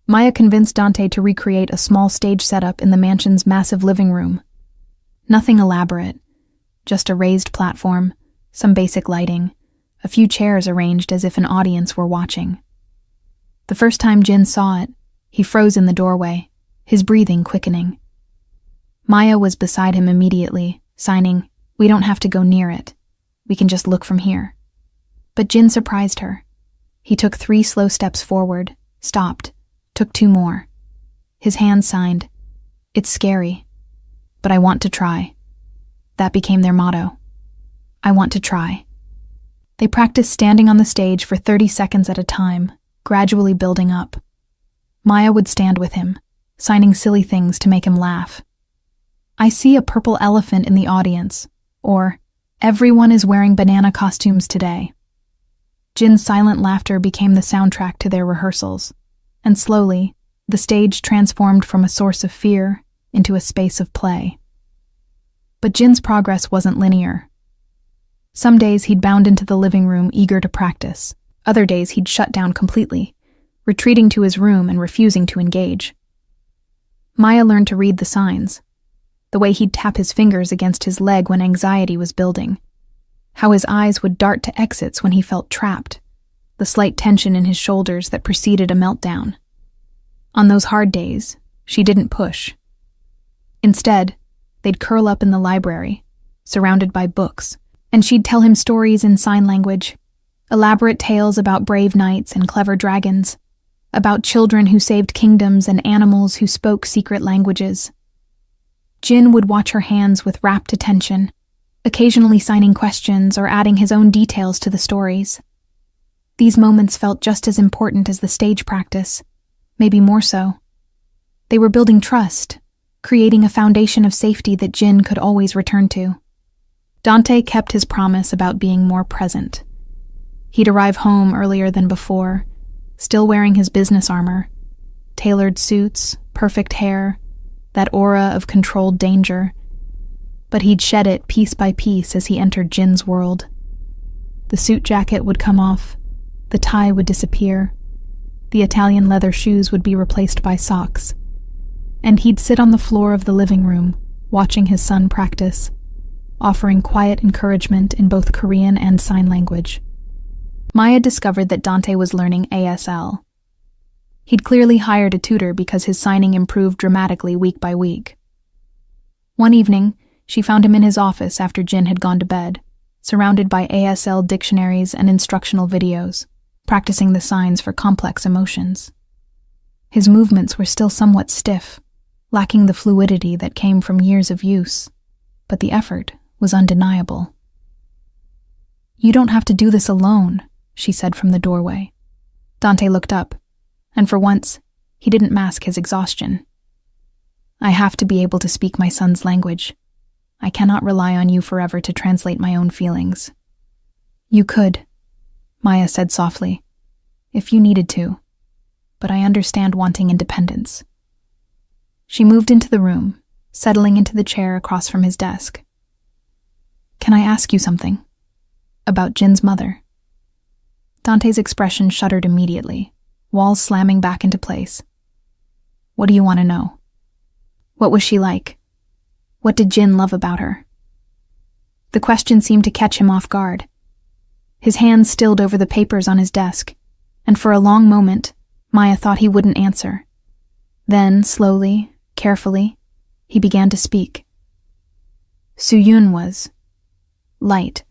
Maya convinced Dante to recreate a small stage setup in the mansion's massive living room. Nothing elaborate, just a raised platform, some basic lighting, a few chairs arranged as if an audience were watching. The first time Jin saw it, he froze in the doorway, his breathing quickening. Maya was beside him immediately, signing, "We don't have to go near it. We can just look from here." But Jin surprised her. He took 3 slow steps forward, stopped, took 2 more. His hand signed, "It's scary, but I want to try." That became their motto. I want to try. They practiced standing on the stage for 30 seconds at a time, gradually building up. Maya would stand with him, signing silly things to make him laugh. "I see a purple elephant in the audience," or "Everyone is wearing banana costumes today." Jin's silent laughter became the soundtrack to their rehearsals, and slowly, the stage transformed from a source of fear into a space of play. But Jin's progress wasn't linear. Some days he'd bound into the living room eager to practice. Other days he'd shut down completely, retreating to his room and refusing to engage. Maya learned to read the signs, the way he'd tap his fingers against his leg when anxiety was building, how his eyes would dart to exits when he felt trapped, the slight tension in his shoulders that preceded a meltdown. On those hard days, she didn't push. Instead, they'd curl up in the library, surrounded by books, and she'd tell him stories in sign language, elaborate tales about brave knights and clever dragons, about children who saved kingdoms and animals who spoke secret languages. Jin would watch her hands with rapt attention, occasionally signing questions or adding his own details to the stories. These moments felt just as important as the stage practice, maybe more so. They were building trust, creating a foundation of safety that Jin could always return to. Dante kept his promise about being more present. He'd arrive home earlier than before, still wearing his business armor, tailored suits, perfect hair, that aura of controlled danger. But he'd shed it piece by piece as he entered Jin's world. The suit jacket would come off, the tie would disappear, the Italian leather shoes would be replaced by socks, and he'd sit on the floor of the living room, watching his son practice, offering quiet encouragement in both Korean and sign language. Maya discovered that Dante was learning ASL. He'd clearly hired a tutor because his signing improved dramatically week by week. One evening, she found him in his office after Jin had gone to bed, surrounded by ASL dictionaries and instructional videos, practicing the signs for complex emotions. His movements were still somewhat stiff, lacking the fluidity that came from years of use, but the effort was undeniable. "You don't have to do this alone," she said from the doorway. Dante looked up, and for once, he didn't mask his exhaustion. "I have to be able to speak my son's language. I cannot rely on you forever to translate my own feelings." "You could," Maya said softly, "if you needed to, but I understand wanting independence." She moved into the room, settling into the chair across from his desk. Can I ask you something? About Jin's mother. Dante's expression shuddered immediately, walls slamming back into place. What do you want to know? What was she like? What did Jin love about her? The question seemed to catch him off guard. His hands stilled over the papers on his desk, and for a long moment, Maya thought he wouldn't answer. Then, slowly, carefully, he began to speak. Suyun was light.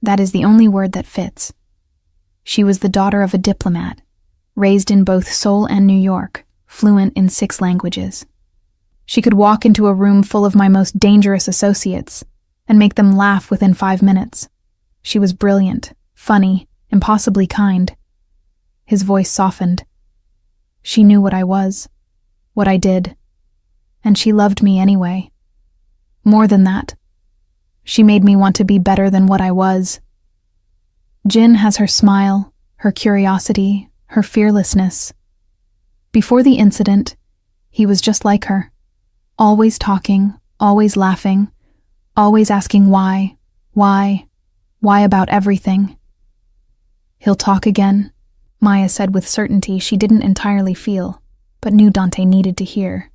That is the only word that fits. She was the daughter of a diplomat, raised in both Seoul and New York, fluent in 6 languages. She could walk into a room full of my most dangerous associates and make them laugh within 5 minutes. She was brilliant, funny, impossibly kind. His voice softened. She knew what I was, what I did, and she loved me anyway. More than that, she made me want to be better than what I was. Jin has her smile, her curiosity, her fearlessness. Before the incident, he was just like her, always talking, always laughing, always asking why about everything. He'll talk again, Maya said with certainty she didn't entirely feel, but knew Dante needed to hear.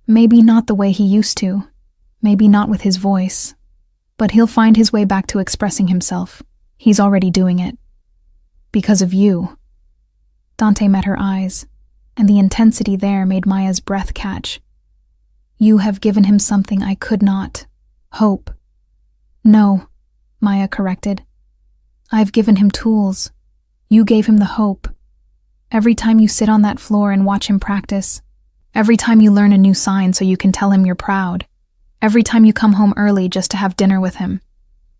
Maybe not the way he used to, maybe not with his voice, but he'll find his way back to expressing himself. He's already doing it. Because of you. Dante met her eyes, and the intensity there made Maya's breath catch. You have given him something I could not. Hope. No, Maya corrected. I've given him tools. You gave him the hope. Every time you sit on that floor and watch him practice, every time you learn a new sign so you can tell him you're proud, every time you come home early just to have dinner with him,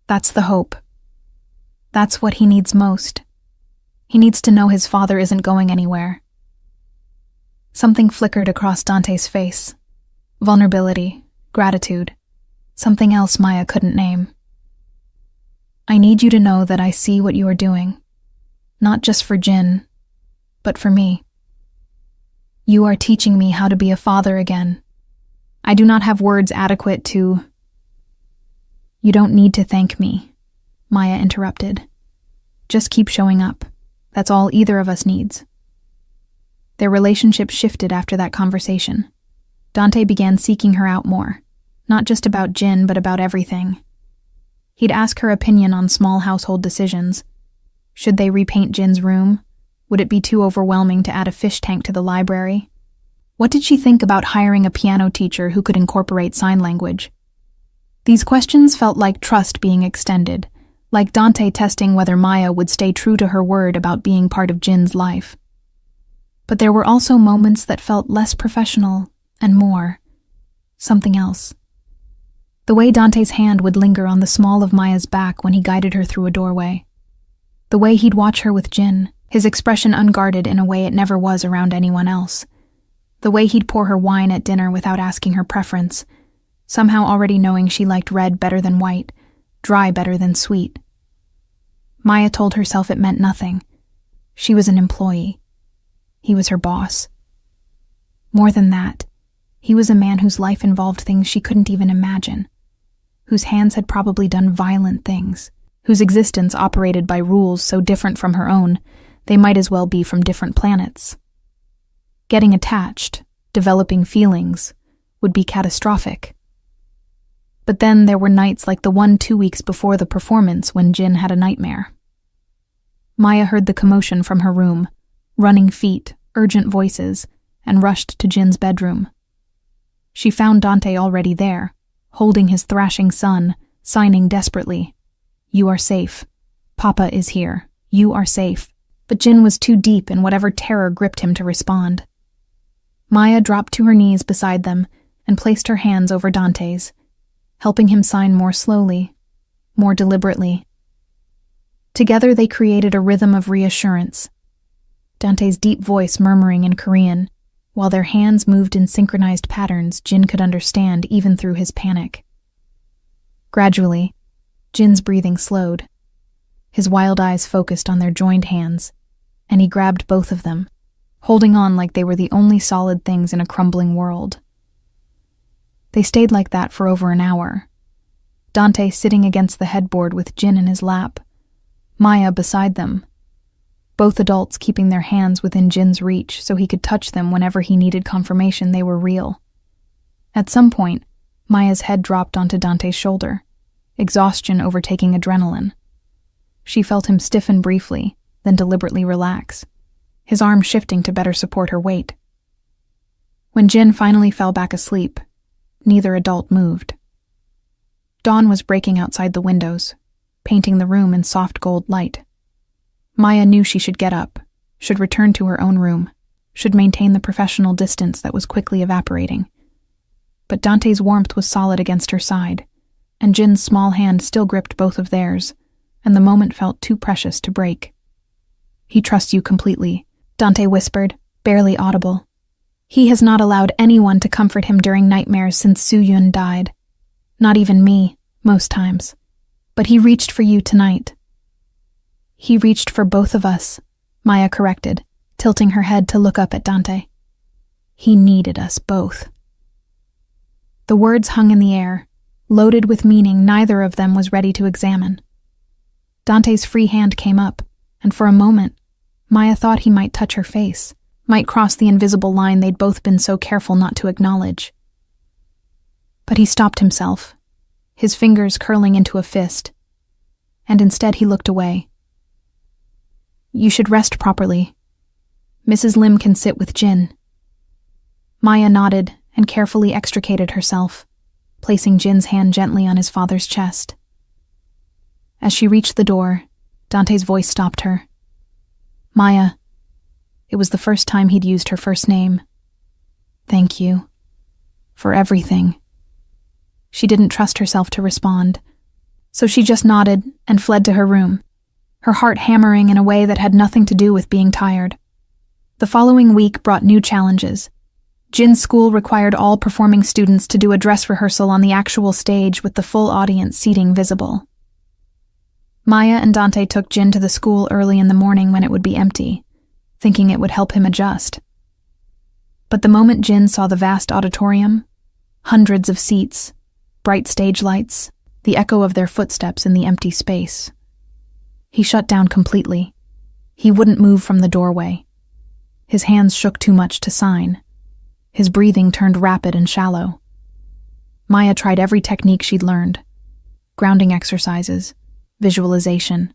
that's the hope. That's what he needs most. He needs to know his father isn't going anywhere. Something flickered across Dante's face. Vulnerability, gratitude, something else Maya couldn't name. I need you to know that I see what you are doing, not just for Jin, but for me. You are teaching me how to be a father again. I do not have words adequate to... You don't need to thank me, Maya interrupted. Just keep showing up. That's all either of us needs. Their relationship shifted after that conversation. Dante began seeking her out more, not just about Jin, but about everything. He'd ask her opinion on small household decisions. Should they repaint Jin's room? Would it be too overwhelming to add a fish tank to the library? What did she think about hiring a piano teacher who could incorporate sign language? These questions felt like trust being extended, like Dante testing whether Maya would stay true to her word about being part of Jin's life. But there were also moments that felt less professional and more something else. The way Dante's hand would linger on the small of Maya's back when he guided her through a doorway. The way he'd watch her with Jin, his expression unguarded in a way it never was around anyone else. The way he'd pour her wine at dinner without asking her preference, somehow already knowing she liked red better than white, dry better than sweet. Maya told herself it meant nothing. She was an employee. He was her boss. More than that, he was a man whose life involved things she couldn't even imagine, whose hands had probably done violent things, whose existence operated by rules so different from her own, they might as well be from different planets. Getting attached, developing feelings, would be catastrophic. But then there were nights like the one 2 weeks before the performance when Jin had a nightmare. Maya heard the commotion from her room, running feet, urgent voices, and rushed to Jin's bedroom. She found Dante already there, holding his thrashing son, signing desperately, "You are safe. Papa is here. You are safe." But Jin was too deep in whatever terror gripped him to respond. Maya dropped to her knees beside them and placed her hands over Dante's, helping him sign more slowly, more deliberately. Together they created a rhythm of reassurance, Dante's deep voice murmuring in Korean, while their hands moved in synchronized patterns Jin could understand even through his panic. Gradually, Jin's breathing slowed. His wild eyes focused on their joined hands, and he grabbed both of them, holding on like they were the only solid things in a crumbling world. They stayed like that for over an hour. Dante sitting against the headboard with Jin in his lap, Maya beside them, both adults keeping their hands within Jin's reach so he could touch them whenever he needed confirmation they were real. At some point, Maya's head dropped onto Dante's shoulder, exhaustion overtaking adrenaline. She felt him stiffen briefly, then deliberately relax, his arm shifting to better support her weight. When Jin finally fell back asleep, neither adult moved. Dawn was breaking outside the windows, painting the room in soft gold light. Maya knew she should get up, should return to her own room, should maintain the professional distance that was quickly evaporating. But Dante's warmth was solid against her side, and Jin's small hand still gripped both of theirs, and the moment felt too precious to break. "He trusts you completely," Dante whispered, barely audible. "He has not allowed anyone to comfort him during nightmares since Su-Yun died. Not even me, most times. But he reached for you tonight." "He reached for both of us," Maya corrected, tilting her head to look up at Dante. "He needed us both." The words hung in the air, loaded with meaning neither of them was ready to examine. Dante's free hand came up, and for a moment, Maya thought he might touch her face, might cross the invisible line they'd both been so careful not to acknowledge. But he stopped himself, his fingers curling into a fist, and instead he looked away. "You should rest properly. Mrs. Lim can sit with Jin." Maya nodded and carefully extricated herself, placing Jin's hand gently on his father's chest. As she reached the door, Dante's voice stopped her. "Maya." It was the first time he'd used her first name. "Thank you. For everything." She didn't trust herself to respond, so she just nodded and fled to her room, her heart hammering in a way that had nothing to do with being tired. The following week brought new challenges. Jin's school required all performing students to do a dress rehearsal on the actual stage with the full audience seating visible. Maya and Dante took Jin to the school early in the morning when it would be empty, thinking it would help him adjust. But the moment Jin saw the vast auditorium, hundreds of seats, bright stage lights, the echo of their footsteps in the empty space, he shut down completely. He wouldn't move from the doorway. His hands shook too much to sign. His breathing turned rapid and shallow. Maya tried every technique she'd learned: grounding exercises, visualization,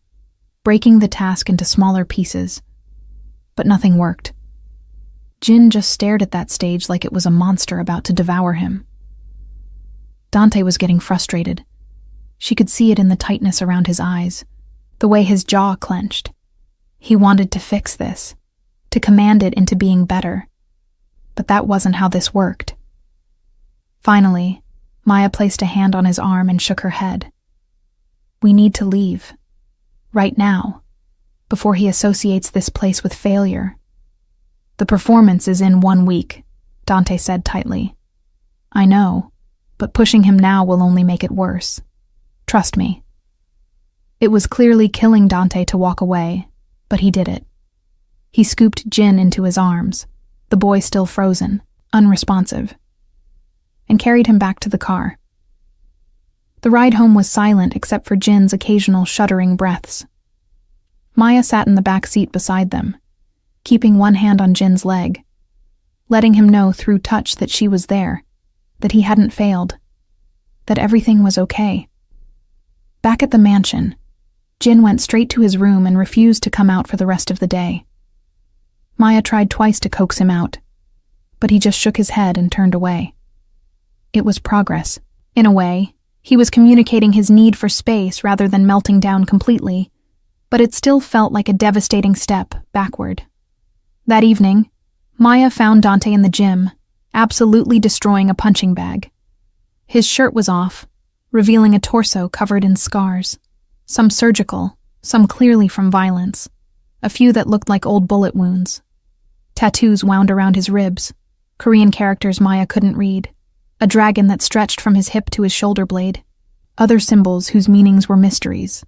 breaking the task into smaller pieces. But nothing worked. Jin just stared at that stage like it was a monster about to devour him. Dante was getting frustrated. She could see it in the tightness around his eyes, the way his jaw clenched. He wanted to fix this, to command it into being better. But that wasn't how this worked. Finally, Maya placed a hand on his arm and shook her head. "We need to leave. Right now, before he associates this place with failure." "The performance is in 1 week," Dante said tightly. "I know, but pushing him now will only make it worse. Trust me." It was clearly killing Dante to walk away, but he did it. He scooped Jin into his arms, the boy still frozen, unresponsive, and carried him back to the car. The ride home was silent except for Jin's occasional shuddering breaths. Maya sat in the back seat beside them, keeping one hand on Jin's leg, letting him know through touch that she was there, that he hadn't failed, that everything was okay. Back at the mansion, Jin went straight to his room and refused to come out for the rest of the day. Maya tried twice to coax him out, but he just shook his head and turned away. It was progress. In a way, he was communicating his need for space rather than melting down completely, but it still felt like a devastating step backward. That evening, Maya found Dante in the gym, absolutely destroying a punching bag. His shirt was off, revealing a torso covered in scars, some surgical, some clearly from violence, a few that looked like old bullet wounds. Tattoos wound around his ribs, Korean characters Maya couldn't read, a dragon that stretched from his hip to his shoulder blade, other symbols whose meanings were mysteries.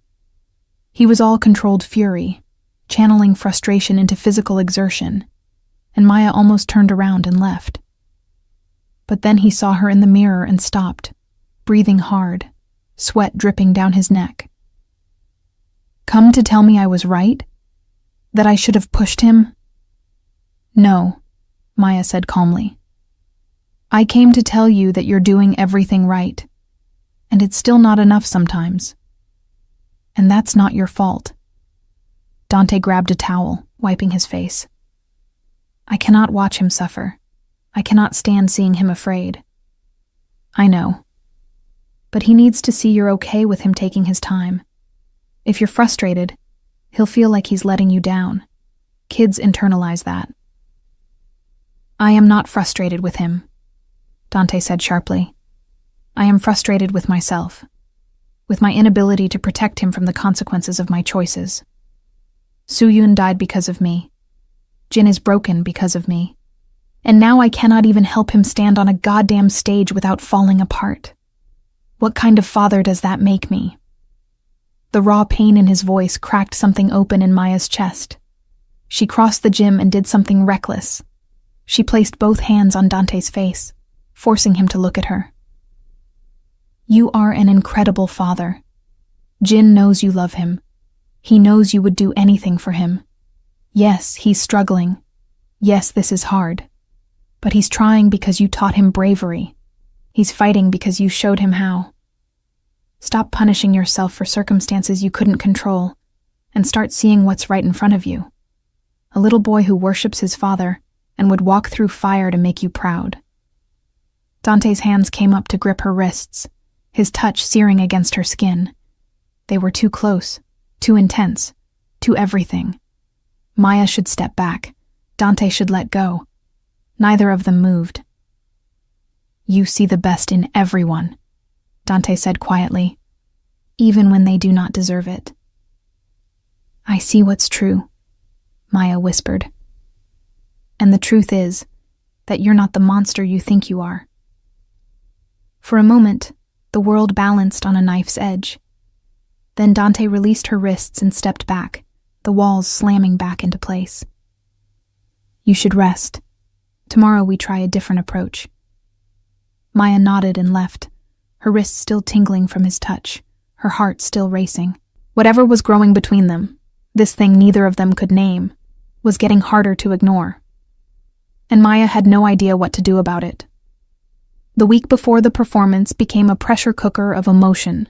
He was all controlled fury, channeling frustration into physical exertion, and Maya almost turned around and left. But then he saw her in the mirror and stopped, breathing hard, sweat dripping down his neck. "Come to tell me I was right? That I should have pushed him?" "No," Maya said calmly. "I came to tell you that you're doing everything right, and it's still not enough sometimes. And that's not your fault." Dante grabbed a towel, wiping his face. "I cannot watch him suffer. I cannot stand seeing him afraid." "I know. But he needs to see you're okay with him taking his time. If you're frustrated, he'll feel like he's letting you down. Kids internalize that." "I am not frustrated with him," Dante said sharply. "I am frustrated with myself, with my inability to protect him from the consequences of my choices. Suyun died because of me. Jin is broken because of me. And now I cannot even help him stand on a goddamn stage without falling apart. What kind of father does that make me?" The raw pain in his voice cracked something open in Maya's chest. She crossed the gym and did something reckless. She placed both hands on Dante's face, forcing him to look at her. "You are an incredible father. Jin knows you love him. He knows you would do anything for him. Yes, he's struggling. Yes, this is hard. But he's trying because you taught him bravery. He's fighting because you showed him how. Stop punishing yourself for circumstances you couldn't control, and start seeing what's right in front of you. A little boy who worships his father and would walk through fire to make you proud." Dante's hands came up to grip her wrists, his touch searing against her skin. They were too close, too intense, too everything. Maya should step back. Dante should let go. Neither of them moved. "You see the best in everyone," Dante said quietly, "even when they do not deserve it." "I see what's true," Maya whispered. "And the truth is that you're not the monster you think you are." For a moment, the world balanced on a knife's edge. Then Dante released her wrists and stepped back, the walls slamming back into place. "You should rest. Tomorrow we try a different approach." Maya nodded and left, her wrists still tingling from his touch, her heart still racing. Whatever was growing between them, this thing neither of them could name, was getting harder to ignore. And Maya had no idea what to do about it. The week before the performance became a pressure cooker of emotion,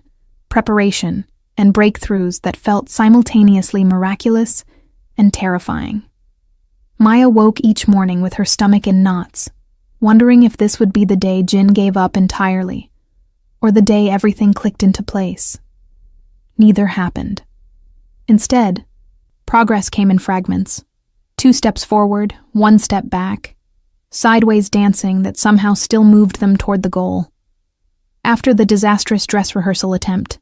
preparation, and breakthroughs that felt simultaneously miraculous and terrifying. Maya woke each morning with her stomach in knots, wondering if this would be the day Jin gave up entirely, or the day everything clicked into place. Neither happened. Instead, progress came in fragments. 2 steps forward, 1 step back, sideways dancing that somehow still moved them toward the goal. After the disastrous dress rehearsal attempt,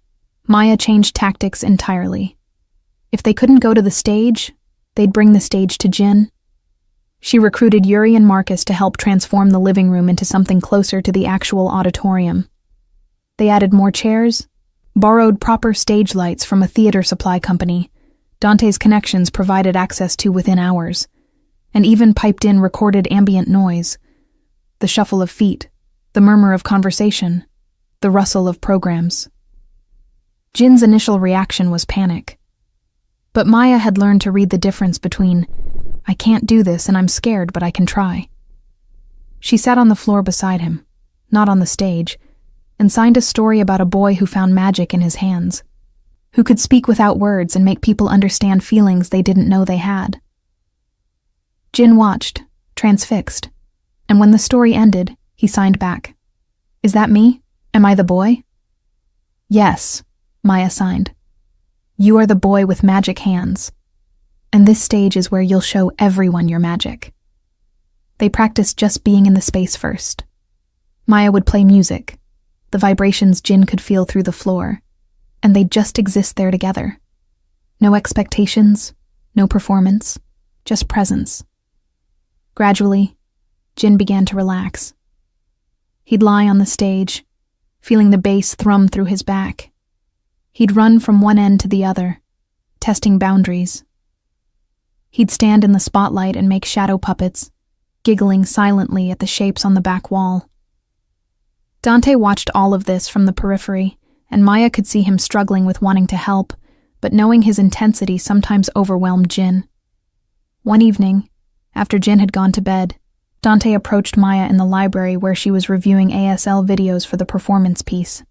Maya changed tactics entirely. If they couldn't go to the stage, they'd bring the stage to Jin. She recruited Yuri and Marcus to help transform the living room into something closer to the actual auditorium. They added more chairs, borrowed proper stage lights from a theater supply company Dante's connections provided access to within hours, and even piped in recorded ambient noise, the shuffle of feet, the murmur of conversation, the rustle of programs. Jin's initial reaction was panic. But Maya had learned to read the difference between, "I can't do this and I'm scared, but I can try." She sat on the floor beside him, not on the stage, and signed a story about a boy who found magic in his hands, who could speak without words and make people understand feelings they didn't know they had. Jin watched, transfixed, and when the story ended, he signed back. "Is that me? Am I the boy?" "Yes," Maya signed. "You are the boy with magic hands. And this stage is where you'll show everyone your magic." They practiced just being in the space first. Maya would play music, the vibrations Jin could feel through the floor, and they'd just exist there together. No expectations, no performance, just presence. Gradually, Jin began to relax. He'd lie on the stage, feeling the bass thrum through his back. He'd run from one end to the other, testing boundaries. He'd stand in the spotlight and make shadow puppets, giggling silently at the shapes on the back wall. Dante watched all of this from the periphery and Maya could see him struggling with wanting to help, but knowing his intensity sometimes overwhelmed Jin. One evening, after Jin had gone to bed, Dante approached Maya in the library where she was reviewing ASL videos for the performance piece.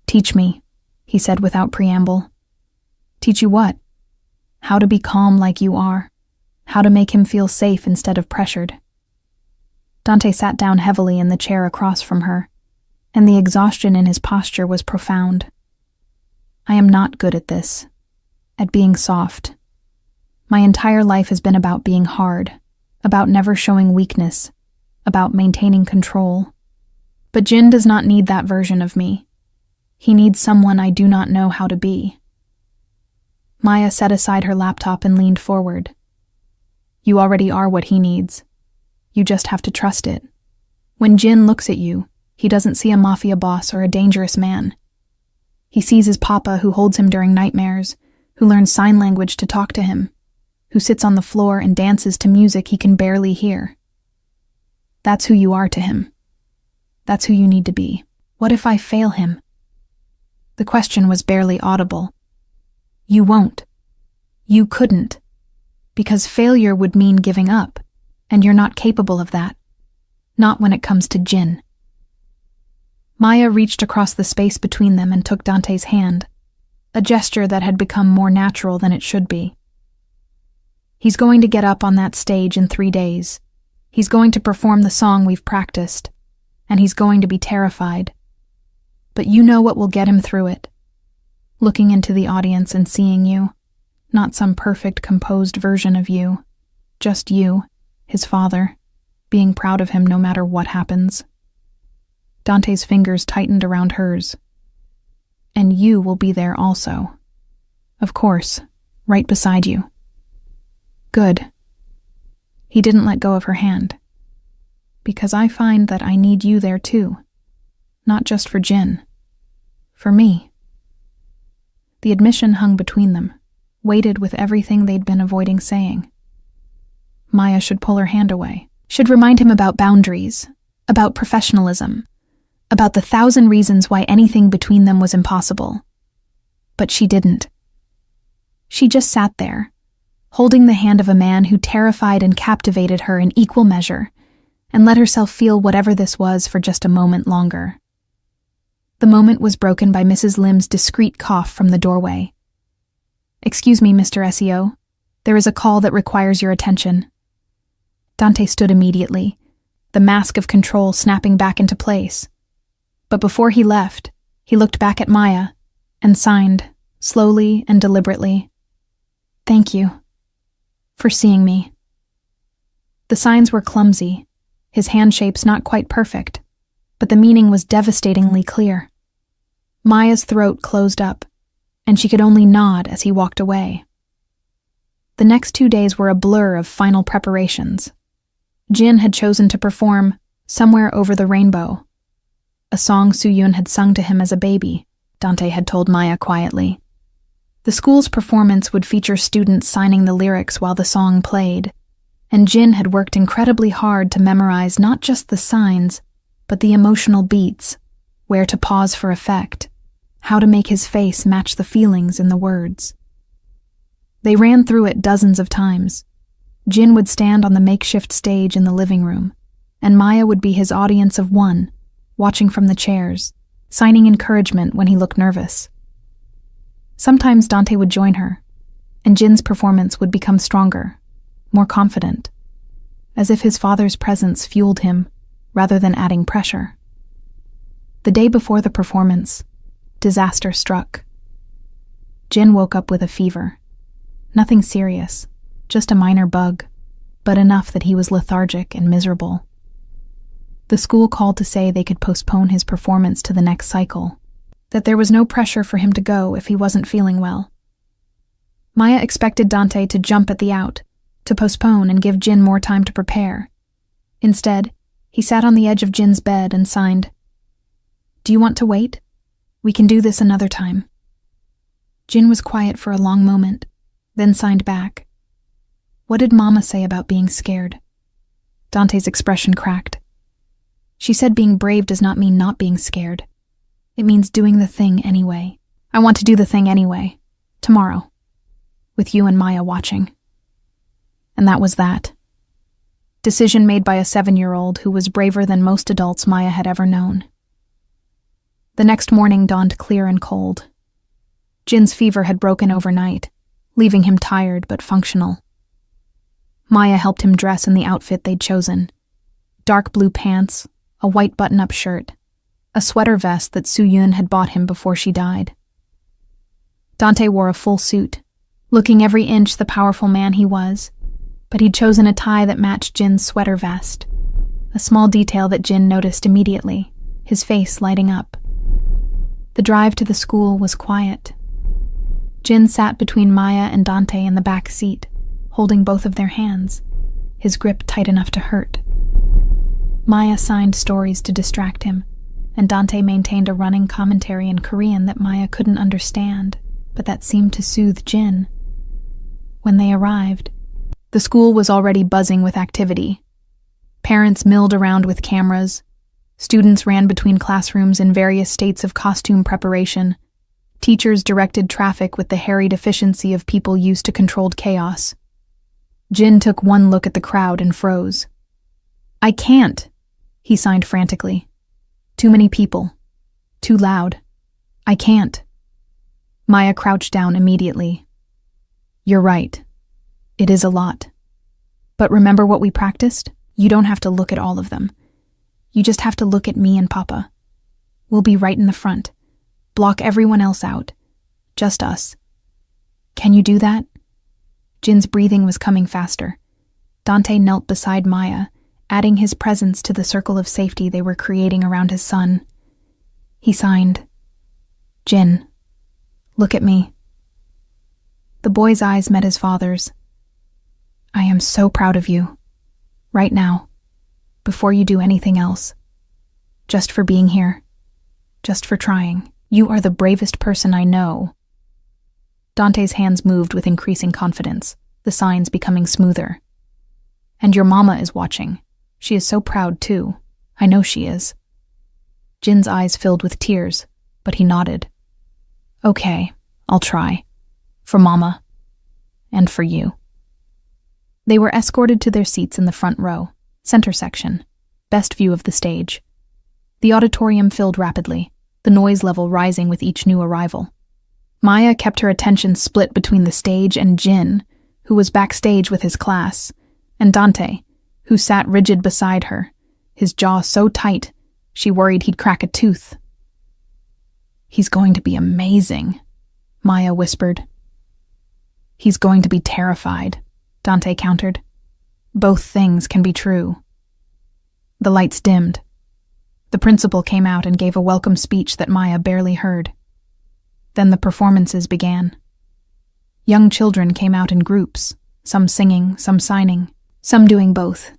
"Teach me," he said without preamble. "Teach you what?" "How to be calm like you are. How to make him feel safe instead of pressured." Dante sat down heavily in the chair across from her, and the exhaustion in his posture was profound. "I am not good at this, at being soft. My entire life has been about being hard, about never showing weakness, about maintaining control. But Jin does not need that version of me. He needs someone I do not know how to be." Maya set aside her laptop and leaned forward. "You already are what he needs. You just have to trust it. When Jin looks at you, he doesn't see a mafia boss or a dangerous man. He sees his papa who holds him during nightmares, who learns sign language to talk to him, who sits on the floor and dances to music he can barely hear. That's who you are to him. That's who you need to be." "What if I fail him?" The question was barely audible. "You won't. You couldn't. Because failure would mean giving up, and you're not capable of that. Not when it comes to Jin." Maya reached across the space between them and took Dante's hand, a gesture that had become more natural than it should be. "He's going to get up on that stage in 3 days. He's going to perform the song we've practiced, and he's going to be terrified. But you know what will get him through it. Looking into the audience and seeing you, not some perfect, composed version of you, just you, his father, being proud of him no matter what happens." Dante's fingers tightened around hers. "And you will be there also. Of course, right beside you." "Good." He didn't let go of her hand. "Because I find that I need you there too. Not just for Jin. For me." The admission hung between them, weighted with everything they'd been avoiding saying. Maya should pull her hand away, should remind him about boundaries, about professionalism, about the 1,000 reasons why anything between them was impossible. But she didn't. She just sat there, holding the hand of a man who terrified and captivated her in equal measure, and let herself feel whatever this was for just a moment longer. The moment was broken by Mrs. Lim's discreet cough from the doorway. "Excuse me, Mr. SEO. There is a call that requires your attention." Dante stood immediately, the mask of control snapping back into place. But before he left, he looked back at Maya and signed, slowly and deliberately, "Thank you for seeing me." The signs were clumsy, his hand shapes not quite perfect, but the meaning was devastatingly clear. Maya's throat closed up, and she could only nod as he walked away. The next 2 days were a blur of final preparations. Jin had chosen to perform "Somewhere Over the Rainbow," a song Soo-yoon had sung to him as a baby, Dante had told Maya quietly. The school's performance would feature students signing the lyrics while the song played, and Jin had worked incredibly hard to memorize not just the signs, but the emotional beats, where to pause for effect, how to make his face match the feelings in the words. They ran through it dozens of times. Jin would stand on the makeshift stage in the living room, and Maya would be his audience of one, watching from the chairs, signing encouragement when he looked nervous. Sometimes Dante would join her, and Jin's performance would become stronger, more confident, as if his father's presence fueled him rather than adding pressure. The day before the performance, disaster struck. Jin woke up with a fever. Nothing serious, just a minor bug, but enough that he was lethargic and miserable. The school called to say they could postpone his performance to the next cycle, that there was no pressure for him to go if he wasn't feeling well. Maya expected Dante to jump at the out, to postpone and give Jin more time to prepare. Instead, he sat on the edge of Jin's bed and signed, "Do you want to wait? We can do this another time." Jin was quiet for a long moment, then signed back. What did Mama say about being scared? Dante's expression cracked. She said being brave does not mean not being scared. It means doing the thing anyway. I want to do the thing anyway. Tomorrow. With you and Maya watching. And that was that. Decision made by a 7-year-old who was braver than most adults Maya had ever known. The next morning dawned clear and cold. Jin's fever had broken overnight, leaving him tired but functional. Maya helped him dress in the outfit they'd chosen. Dark blue pants, a white button-up shirt, a sweater vest that Soo-Yoon had bought him before she died. Dante wore a full suit, looking every inch the powerful man he was, but he'd chosen a tie that matched Jin's sweater vest, a small detail that Jin noticed immediately, his face lighting up. The drive to the school was quiet. Jin sat between Maya and Dante in the back seat, holding both of their hands, his grip tight enough to hurt. Maya signed stories to distract him, and Dante maintained a running commentary in Korean that Maya couldn't understand, but that seemed to soothe Jin. When they arrived, the school was already buzzing with activity. Parents milled around with cameras. Students ran between classrooms in various states of costume preparation. Teachers directed traffic with the harried efficiency of people used to controlled chaos. Jin took one look at the crowd and froze. "I can't," he signed frantically. "Too many people. Too loud. I can't." Maya crouched down immediately. "You're right. It is a lot. But remember what we practiced? You don't have to look at all of them. You just have to look at me and Papa. We'll be right in the front. Block everyone else out. Just us. Can you do that?" Jin's breathing was coming faster. Dante knelt beside Maya, adding his presence to the circle of safety they were creating around his son. He signed, "Jin, look at me." The boy's eyes met his father's. "I am so proud of you. Right now. Before you do anything else. Just for being here. Just for trying. You are the bravest person I know." Dante's hands moved with increasing confidence, the signs becoming smoother. "And your mama is watching. She is so proud, too. I know she is." Jin's eyes filled with tears, but he nodded. "Okay, I'll try. For Mama. And for you." They were escorted to their seats in the front row, center section, best view of the stage. The auditorium filled rapidly, the noise level rising with each new arrival. Maya kept her attention split between the stage and Jin, who was backstage with his class, and Dante, who sat rigid beside her, his jaw so tight she worried he'd crack a tooth. "He's going to be amazing," Maya whispered. "He's going to be terrified," Dante countered. "Both things can be true." The lights dimmed. The principal came out and gave a welcome speech that Maya barely heard. Then the performances began. Young children came out in groups, some singing, some signing, some doing both.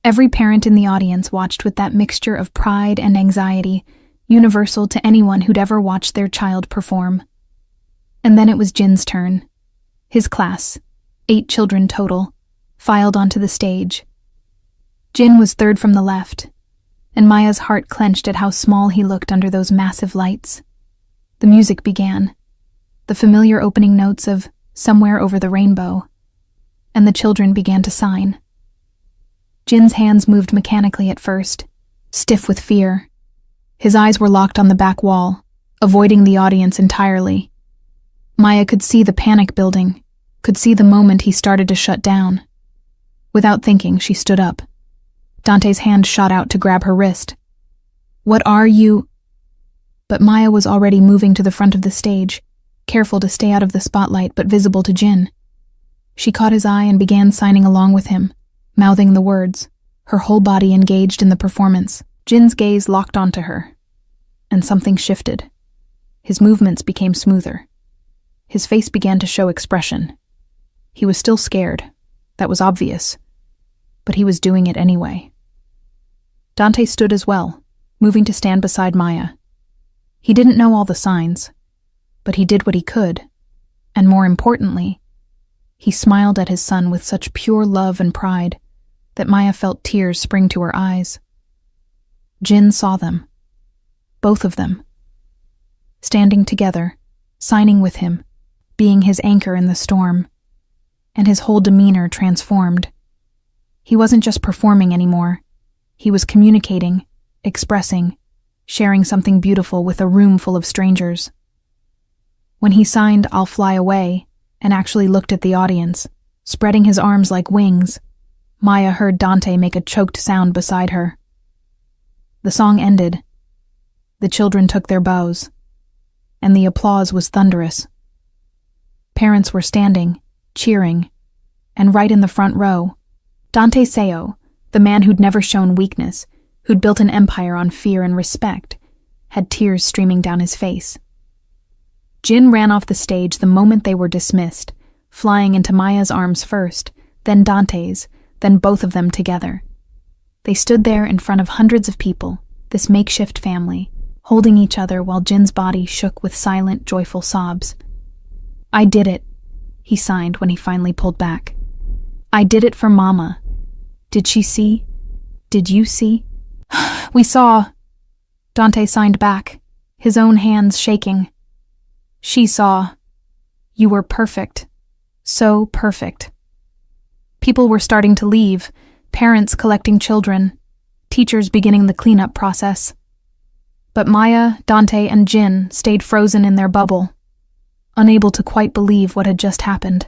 Every parent in the audience watched with that mixture of pride and anxiety, universal to anyone who'd ever watched their child perform. And then it was Jin's turn. His class, 8 children total, filed onto the stage. Jin was third from the left, and Maya's heart clenched at how small he looked under those massive lights. The music began, the familiar opening notes of "Somewhere Over the Rainbow," and the children began to sign. Jin's hands moved mechanically at first, stiff with fear. His eyes were locked on the back wall, avoiding the audience entirely. Maya could see the panic building, could see the moment he started to shut down. Without thinking, she stood up. Dante's hand shot out to grab her wrist. "What are you?" But Maya was already moving to the front of the stage, careful to stay out of the spotlight but visible to Jin. She caught his eye and began signing along with him, mouthing the words, her whole body engaged in the performance. Jin's gaze locked onto her, and something shifted. His movements became smoother. His face began to show expression. He was still scared, that was obvious, but he was doing it anyway. Dante stood as well, moving to stand beside Maya. He didn't know all the signs, but he did what he could, and more importantly, he smiled at his son with such pure love and pride that Maya felt tears spring to her eyes. Jin saw them, both of them, standing together, signing with him, being his anchor in the storm. And his whole demeanor transformed. He wasn't just performing anymore. He was communicating, expressing, sharing something beautiful with a room full of strangers. When he signed "I'll Fly Away" and actually looked at the audience, spreading his arms like wings, Maya heard Dante make a choked sound beside her. The song ended. The children took their bows, and the applause was thunderous. Parents were standing, cheering, and right in the front row, Dante Seo, the man who'd never shown weakness, who'd built an empire on fear and respect, had tears streaming down his face. Jin ran off the stage the moment they were dismissed, flying into Maya's arms first, then Dante's, then both of them together. They stood there in front of hundreds of people, this makeshift family, holding each other while Jin's body shook with silent, joyful sobs. "I did it," he signed when he finally pulled back. "I did it for Mama. Did she see? Did you see?" "We saw," Dante signed back, his own hands shaking. "She saw. You were perfect. So perfect." People were starting to leave, parents collecting children, teachers beginning the cleanup process. But Maya, Dante, and Jin stayed frozen in their bubble, unable to quite believe what had just happened.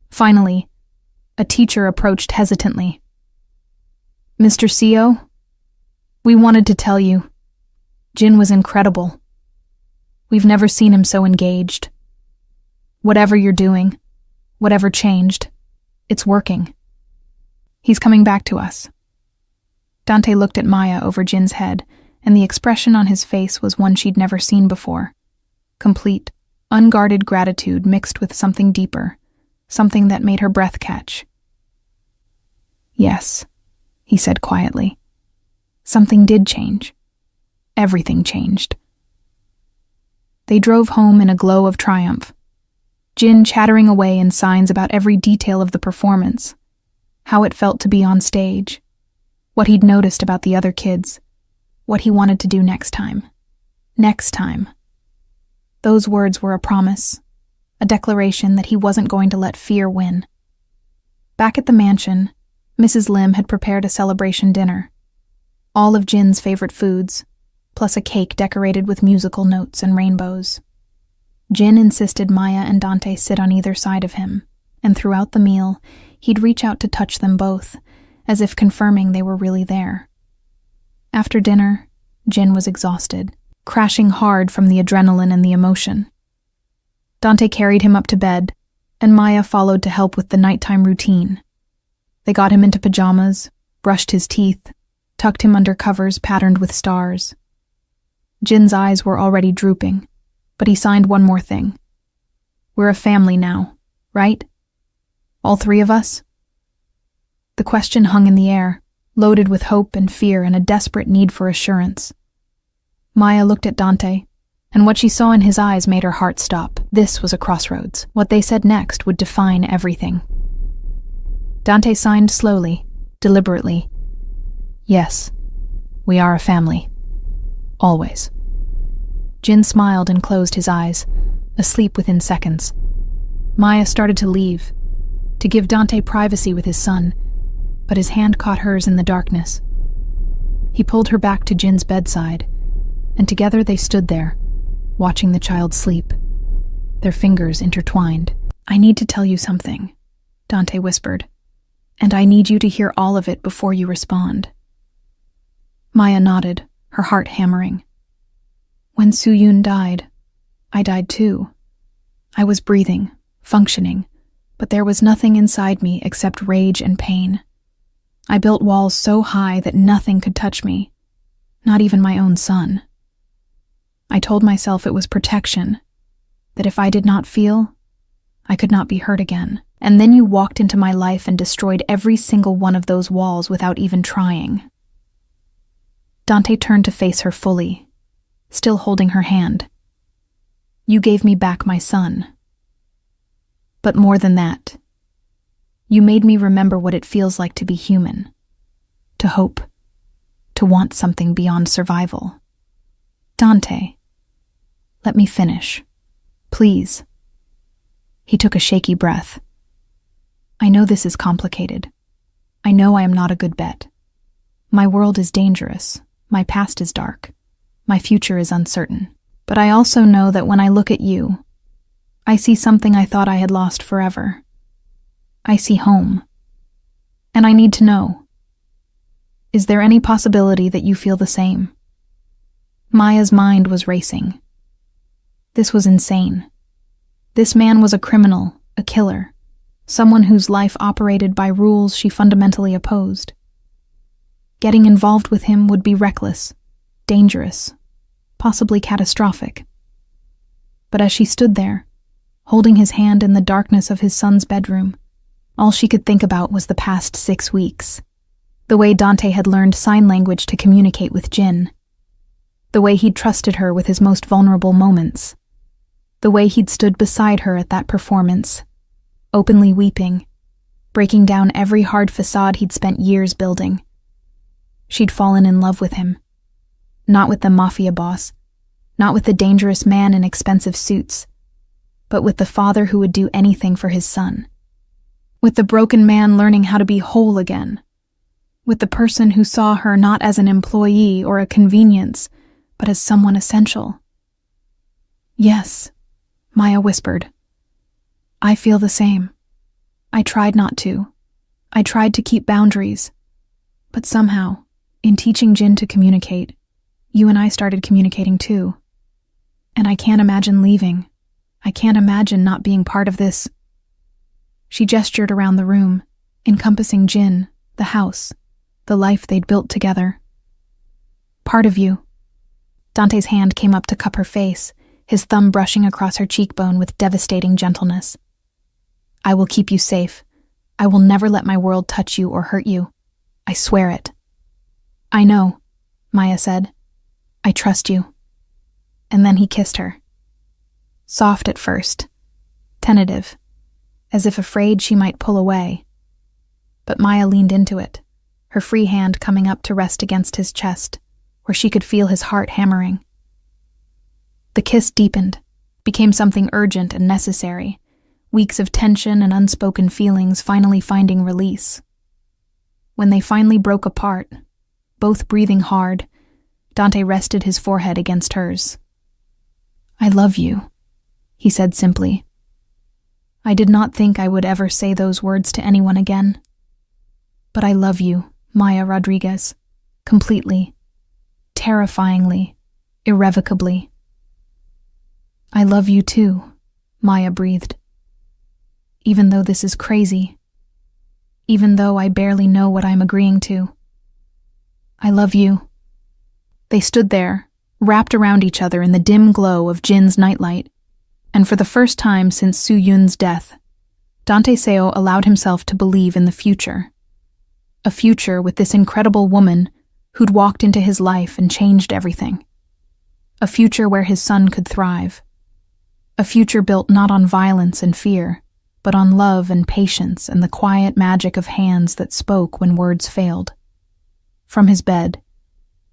Finally, a teacher approached hesitantly. "Mr. Seo, we wanted to tell you, Jin was incredible. We've never seen him so engaged. Whatever you're doing, whatever changed, it's working. He's coming back to us." Dante looked at Maya over Jin's head, and the expression on his face was one she'd never seen before. Complete, unguarded gratitude mixed with something deeper, something that made her breath catch. "Yes," he said quietly. "Something did change. Everything changed." They drove home in a glow of triumph, Jin chattering away in signs about every detail of the performance, how it felt to be on stage, what he'd noticed about the other kids, what he wanted to do next time. Next time. Those words were a promise, a declaration that he wasn't going to let fear win. Back at the mansion, Mrs. Lim had prepared a celebration dinner. All of Jin's favorite foods, plus a cake decorated with musical notes and rainbows. Jin insisted Maya and Dante sit on either side of him, and throughout the meal, he'd reach out to touch them both, as if confirming they were really there. After dinner, Jin was exhausted, crashing hard from the adrenaline and the emotion. Dante carried him up to bed, and Maya followed to help with the nighttime routine. They got him into pajamas, brushed his teeth, tucked him under covers patterned with stars. Jin's eyes were already drooping, but he signed one more thing. "We're a family now, right? All three of us?" The question hung in the air, loaded with hope and fear and a desperate need for assurance. Maya looked at Dante, and what she saw in his eyes made her heart stop. This was a crossroads. What they said next would define everything. Dante signed slowly, deliberately. "Yes, we are a family. Always." Jin smiled and closed his eyes, asleep within seconds. Maya started to leave, to give Dante privacy with his son, but his hand caught hers in the darkness. He pulled her back to Jin's bedside, and together they stood there, watching the child sleep, their fingers intertwined. "I need to tell you something," Dante whispered, "and I need you to hear all of it before you respond." Maya nodded, her heart hammering. "When Suyun died, I died too. I was breathing, functioning, but there was nothing inside me except rage and pain. I built walls so high that nothing could touch me, not even my own son. I told myself it was protection, that if I did not feel, I could not be hurt again. And then you walked into my life and destroyed every single one of those walls without even trying." Dante turned to face her fully, still holding her hand. "You gave me back my son. But more than that, you made me remember what it feels like to be human, to hope, to want something beyond survival. Dante, Let me finish. Please. He took a shaky breath. I know this is complicated. I know I am not a good bet. My world is dangerous. My past is dark. My future is uncertain. But I also know that when I look at you, I see something I thought I had lost forever. I see home. And I need to know. Is there any possibility that you feel the same? Maya's mind was racing. This was insane. This man was a criminal, a killer, someone whose life operated by rules she fundamentally opposed. Getting involved with him would be reckless, dangerous, possibly catastrophic. But as she stood there, holding his hand in the darkness of his son's bedroom, all she could think about was the past 6 weeks. The way Dante had learned sign language to communicate with Jin. The way he'd trusted her with his most vulnerable moments. The way he'd stood beside her at that performance, openly weeping, breaking down every hard facade he'd spent years building. She'd fallen in love with him. Not with the Mafia boss, not with the dangerous man in expensive suits, but with the father who would do anything for his son. With the broken man learning how to be whole again. With the person who saw her not as an employee or a convenience, but as someone essential. Yes, Maya whispered. I feel the same. I tried not to. I tried to keep boundaries. But somehow, in teaching Jin to communicate, you and I started communicating too. And I can't imagine leaving. I can't imagine not being part of this. She gestured around the room, encompassing Jin, the house, the life they'd built together. Part of you. Dante's hand came up to cup her face, his thumb brushing across her cheekbone with devastating gentleness. I will keep you safe. I will never let my world touch you or hurt you. I swear it. I know, Maya said. I trust you. And then he kissed her. Soft at first, tentative, as if afraid she might pull away. But Maya leaned into it, her free hand coming up to rest against his chest, where she could feel his heart hammering. The kiss deepened, became something urgent and necessary, weeks of tension and unspoken feelings finally finding release. When they finally broke apart, both breathing hard, Dante rested his forehead against hers. I love you, he said simply. I did not think I would ever say those words to anyone again. But I love you, Maya Rodriguez, completely, terrifyingly, irrevocably. I love you too, Maya breathed. Even though this is crazy, even though I barely know what I'm agreeing to. I love you. They stood there, wrapped around each other in the dim glow of Jin's nightlight, and for the first time since Su Yun's death, Dante Seo allowed himself to believe in the future. A future with this incredible woman who'd walked into his life and changed everything. A future where his son could thrive. A future built not on violence and fear, but on love and patience and the quiet magic of hands that spoke when words failed. From his bed,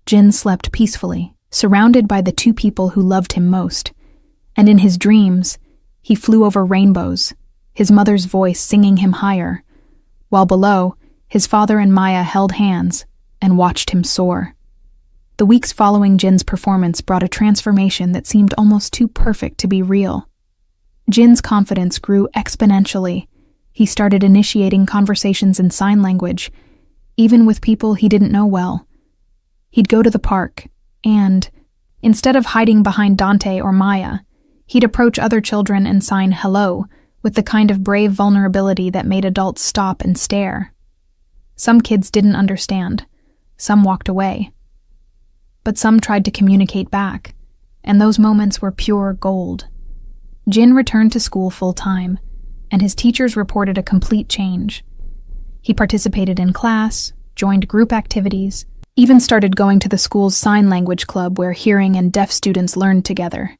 Jin slept peacefully, surrounded by the two people who loved him most, and in his dreams, he flew over rainbows, his mother's voice singing him higher, while below, his father and Maya held hands and watched him soar. The weeks following Jin's performance brought a transformation that seemed almost too perfect to be real. Jin's confidence grew exponentially. He started initiating conversations in sign language, even with people he didn't know well. He'd go to the park, and, instead of hiding behind Dante or Maya, he'd approach other children and sign hello with the kind of brave vulnerability that made adults stop and stare. Some kids didn't understand. Some walked away. But some tried to communicate back, and those moments were pure gold. Jin returned to school full-time, and his teachers reported a complete change. He participated in class, joined group activities, even started going to the school's sign language club where hearing and deaf students learned together.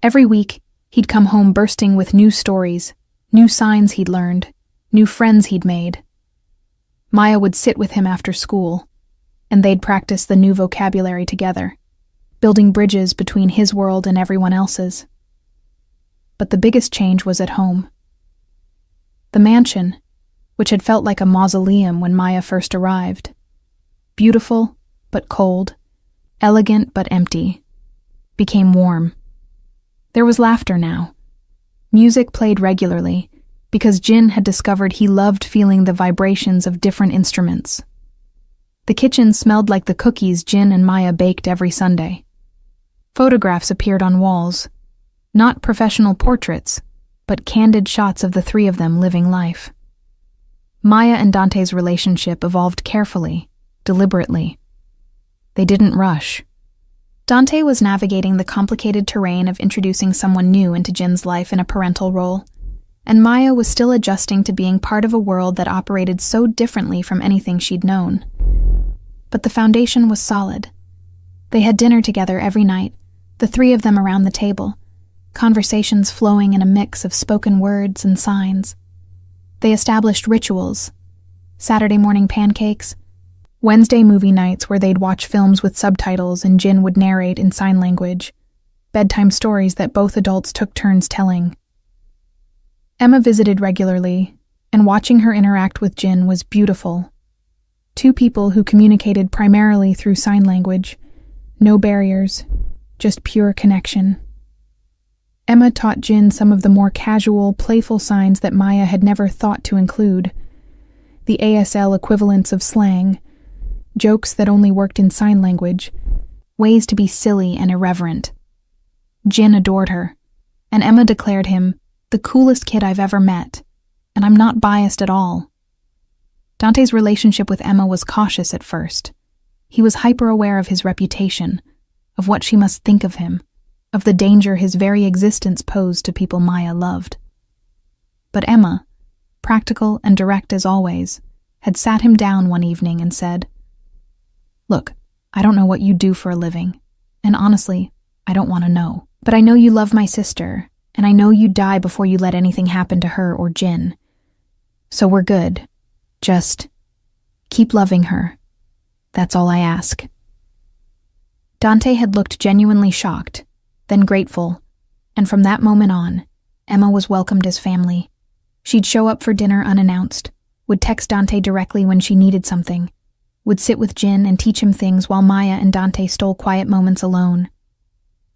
Every week, he'd come home bursting with new stories, new signs he'd learned, new friends he'd made. Maya would sit with him after school, and they'd practice the new vocabulary together. building bridges between his world and everyone else's. But the biggest change was at home. The mansion, which had felt like a mausoleum when Maya first arrived, beautiful but cold, elegant but empty, became warm. There was laughter now. Music played regularly, because Jin had discovered he loved feeling the vibrations of different instruments. The kitchen smelled like the cookies Jin and Maya baked every Sunday. Photographs appeared on walls, not professional portraits, but candid shots of the three of them living life. Maya and Dante's relationship evolved carefully, deliberately. They didn't rush. Dante was navigating the complicated terrain of introducing someone new into Jin's life in a parental role, and Maya was still adjusting to being part of a world that operated so differently from anything she'd known. But the foundation was solid. They had dinner together every night, the three of them around the table, conversations flowing in a mix of spoken words and signs. They established rituals: Saturday morning pancakes, Wednesday movie nights where they'd watch films with subtitles and Jin would narrate in sign language, bedtime stories that both adults took turns telling. Emma visited regularly, and watching her interact with Jin was beautiful. Two people who communicated primarily through sign language, no barriers, just pure connection. Emma taught Jin some of the more casual, playful signs that Maya had never thought to include. The ASL equivalents of slang, jokes that only worked in sign language, ways to be silly and irreverent. Jin adored her, and Emma declared him the coolest kid I've ever met, and I'm not biased at all. Dante's relationship with Emma was cautious at first. He was hyper-aware of his reputation, of what she must think of him, of the danger his very existence posed to people Maya loved. But Emma, practical and direct as always, had sat him down one evening and said, "Look, I don't know what you do for a living, and honestly, I don't want to know. But I know you love my sister, and I know you'd die before you let anything happen to her or Jin. So we're good. Just keep loving her. That's all I ask." Dante had looked genuinely shocked, then grateful, and from that moment on, Emma was welcomed as family. She'd show up for dinner unannounced, would text Dante directly when she needed something, would sit with Jin and teach him things while Maya and Dante stole quiet moments alone.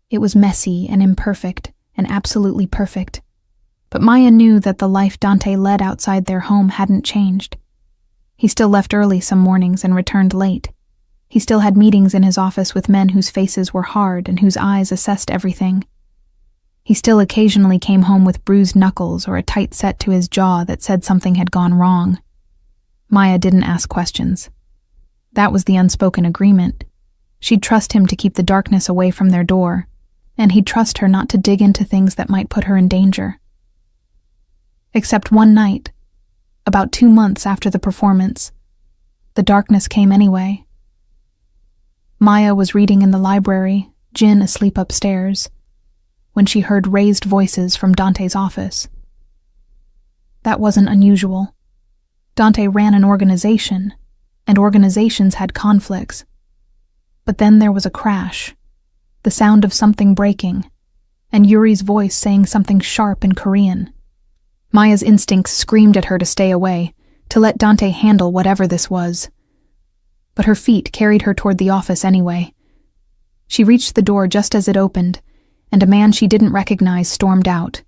It was messy and imperfect and absolutely perfect, but Maya knew that the life Dante led outside their home hadn't changed. He still left early some mornings and returned late. He still had meetings in his office with men whose faces were hard and whose eyes assessed everything. He still occasionally came home with bruised knuckles or a tight set to his jaw that said something had gone wrong. Maya didn't ask questions. That was the unspoken agreement. She'd trust him to keep the darkness away from their door, and he'd trust her not to dig into things that might put her in danger. Except one night, about 2 months after the performance, the darkness came anyway. Maya was reading in the library, Jin asleep upstairs, when she heard raised voices from Dante's office. That wasn't unusual. Dante ran an organization, and organizations had conflicts. But then there was a crash, the sound of something breaking, and Yuri's voice saying something sharp in Korean. Maya's instincts screamed at her to stay away, to let Dante handle whatever this was. But her feet carried her toward the office anyway. She reached the door just as it opened, and a man she didn't recognize stormed out,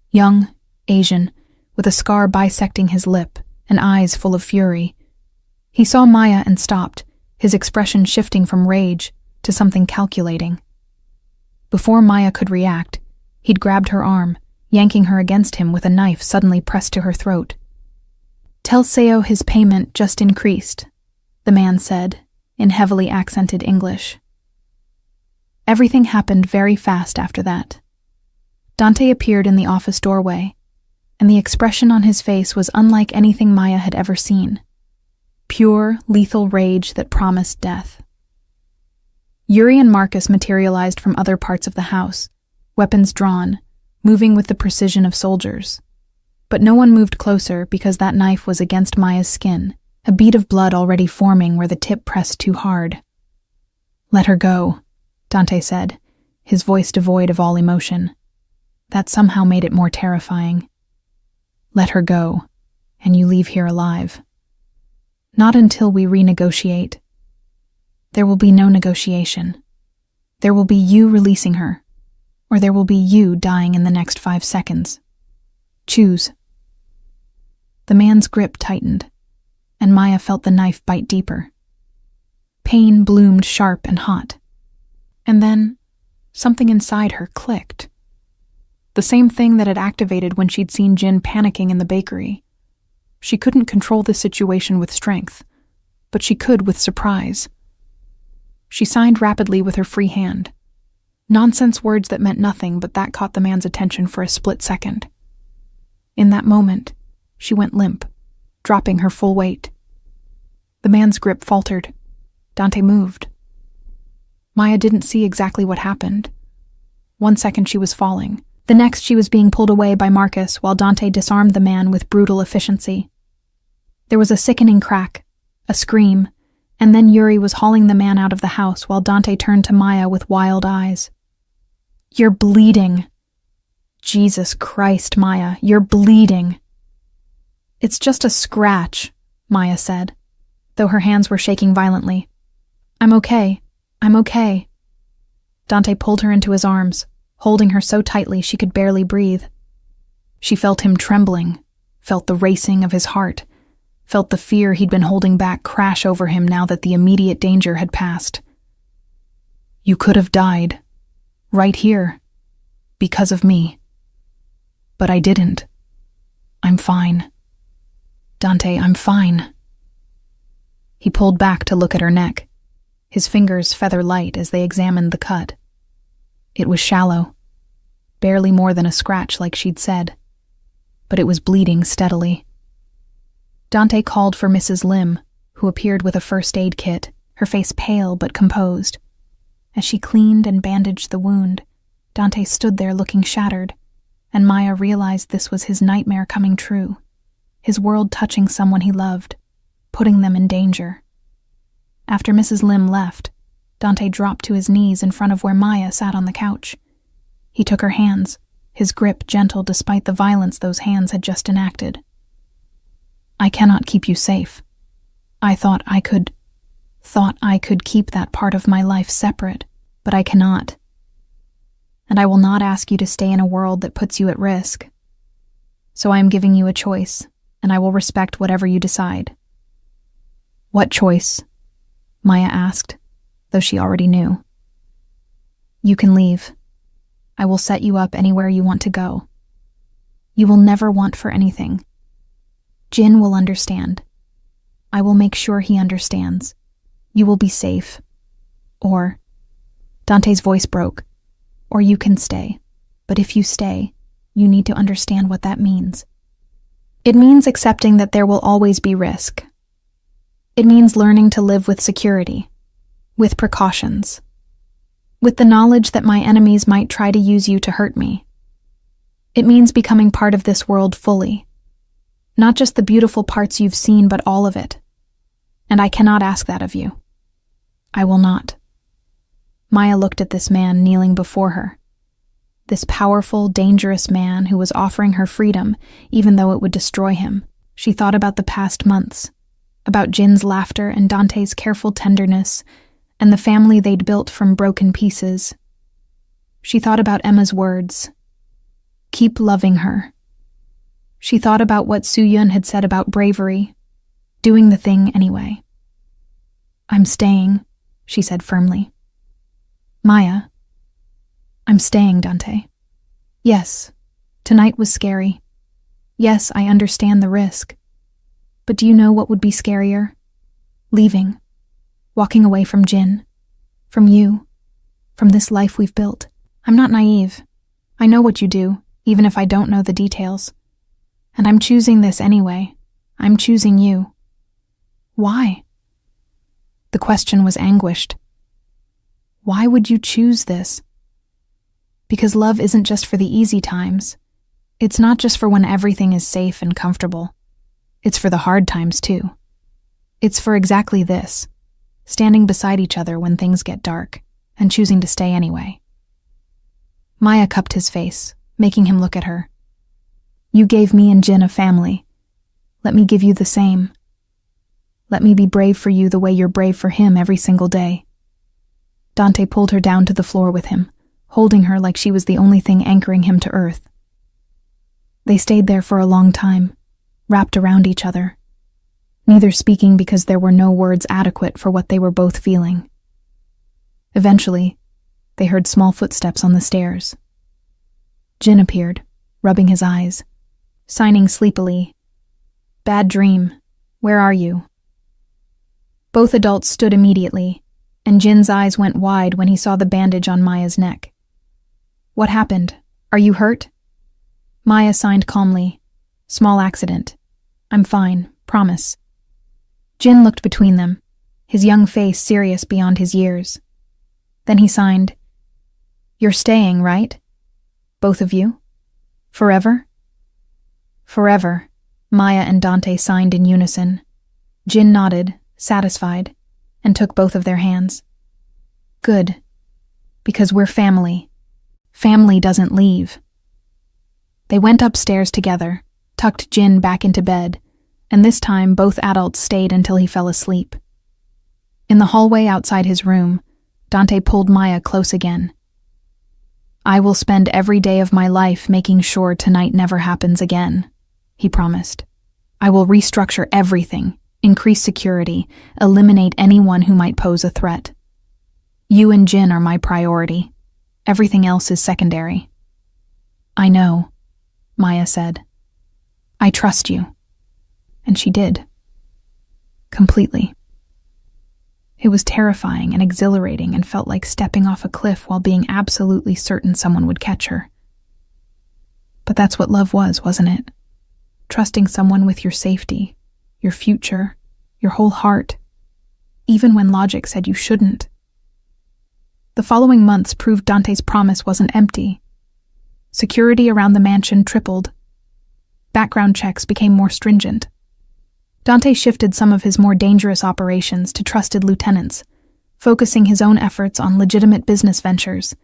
young, Asian, with a scar bisecting his lip and eyes full of fury. He saw Maya and stopped, his expression shifting from rage to something calculating. Before Maya could react, he'd grabbed her arm, yanking her against him with a knife suddenly pressed to her throat. "Tell Seo his payment just increased," the man said, in heavily accented English. Everything happened very fast after that. Dante appeared in the office doorway, and the expression on his face was unlike anything Maya had ever seen. Pure, lethal rage that promised death. Yuri and Marcus materialized from other parts of the house, weapons drawn, moving with the precision of soldiers. But no one moved closer because that knife was against Maya's skin, a bead of blood already forming where the tip pressed too hard. "Let her go," Dante said, his voice devoid of all emotion. That somehow made it more terrifying. Let her go, and you leave here alive. Not until we renegotiate. There will be no negotiation. There will be you releasing her, or there will be you dying in the next 5 seconds. Choose. The man's grip tightened, and Maya felt the knife bite deeper. Pain bloomed sharp and hot. And then, something inside her clicked. The same thing that had activated when she'd seen Jin panicking in the bakery. She couldn't control the situation with strength, but she could with surprise. She signed rapidly with her free hand. Nonsense words that meant nothing, but that caught the man's attention for a split second. In that moment, she went limp, dropping her full weight. The man's grip faltered. Dante moved. Maya didn't see exactly what happened. 1 second she was falling. The next she was being pulled away by Marcus while Dante disarmed the man with brutal efficiency. There was a sickening crack, a scream, and then Yuri was hauling the man out of the house while Dante turned to Maya with wild eyes. You're bleeding. Jesus Christ, Maya, you're bleeding. It's just a scratch, Maya said, though her hands were shaking violently. I'm okay. I'm okay. Dante pulled her into his arms, holding her so tightly she could barely breathe. She felt him trembling, felt the racing of his heart, felt the fear he'd been holding back crash over him now that the immediate danger had passed. You could have died, right here, because of me. But I didn't. I'm fine. Dante, I'm fine. He pulled back to look at her neck, his fingers feather light as they examined the cut. It was shallow, barely more than a scratch like she'd said, but it was bleeding steadily. Dante called for Mrs. Lim, who appeared with a first aid kit, her face pale but composed. As she cleaned and bandaged the wound, Dante stood there looking shattered, and Maya realized this was his nightmare coming true, his world touching someone he loved, putting them in danger. After Mrs. Lim left, Dante dropped to his knees in front of where Maya sat on the couch. He took her hands, his grip gentle despite the violence those hands had just enacted. I cannot keep you safe. I thought I could keep that part of my life separate, but I cannot. And I will not ask you to stay in a world that puts you at risk. So I am giving you a choice, and I will respect whatever you decide. What choice? Maya asked, though she already knew. You can leave. I will set you up anywhere you want to go. You will never want for anything. Jin will understand. I will make sure he understands. You will be safe. Or, Dante's voice broke, or you can stay. But if you stay, you need to understand what that means. It means accepting that there will always be risk. It means learning to live with security, with precautions, with the knowledge that my enemies might try to use you to hurt me. It means becoming part of this world fully, not just the beautiful parts you've seen, but all of it. And I cannot ask that of you. I will not. Maya looked at this man kneeling before her, this powerful, dangerous man who was offering her freedom, even though it would destroy him. She thought about the past months, about Jin's laughter and Dante's careful tenderness, and the family they'd built from broken pieces. She thought about Emma's words, keep loving her. She thought about what Soo-Yun had said about bravery, doing the thing anyway. I'm staying, she said firmly. Maya, I'm staying, Dante. Yes, tonight was scary. Yes, I understand the risk. But do you know what would be scarier? Leaving. Walking away from Jin. From you. From this life we've built. I'm not naive. I know what you do, even if I don't know the details. And I'm choosing this anyway. I'm choosing you. Why? The question was anguished. Why would you choose this? Because love isn't just for the easy times. It's not just for when everything is safe and comfortable. It's for the hard times, too. It's for exactly this, standing beside each other when things get dark, and choosing to stay anyway. Maya cupped his face, making him look at her. You gave me and Jin a family. Let me give you the same. Let me be brave for you the way you're brave for him every single day. Dante pulled her down to the floor with him, holding her like she was the only thing anchoring him to earth. They stayed there for a long time, wrapped around each other, neither speaking because there were no words adequate for what they were both feeling. Eventually, they heard small footsteps on the stairs. Jin appeared, rubbing his eyes, signing sleepily, "Bad dream. Where are you?" Both adults stood immediately, and Jin's eyes went wide when he saw the bandage on Maya's neck. "What happened? Are you hurt?" Maya signed calmly. "Small accident. I'm fine, promise." Jin looked between them, his young face serious beyond his years. Then he signed, "You're staying, right? Both of you? Forever?" "Forever," Maya and Dante signed in unison. Jin nodded, satisfied, and took both of their hands. "Good. Because we're family. Family doesn't leave." They went upstairs together, tucked Jin back into bed, and this time both adults stayed until he fell asleep. In the hallway outside his room, Dante pulled Maya close again. "I will spend every day of my life making sure tonight never happens again," he promised. "I will restructure everything, increase security, eliminate anyone who might pose a threat. You and Jin are my priority. Everything else is secondary." "I know," Maya said. "I trust you." And she did. Completely. It was terrifying and exhilarating and felt like stepping off a cliff while being absolutely certain someone would catch her. But that's what love was, wasn't it? Trusting someone with your safety, your future, your whole heart, even when logic said you shouldn't. The following months proved Dante's promise wasn't empty. Security around the mansion tripled. Background checks became more stringent. Dante shifted some of his more dangerous operations to trusted lieutenants, focusing his own efforts on legitimate business ventures,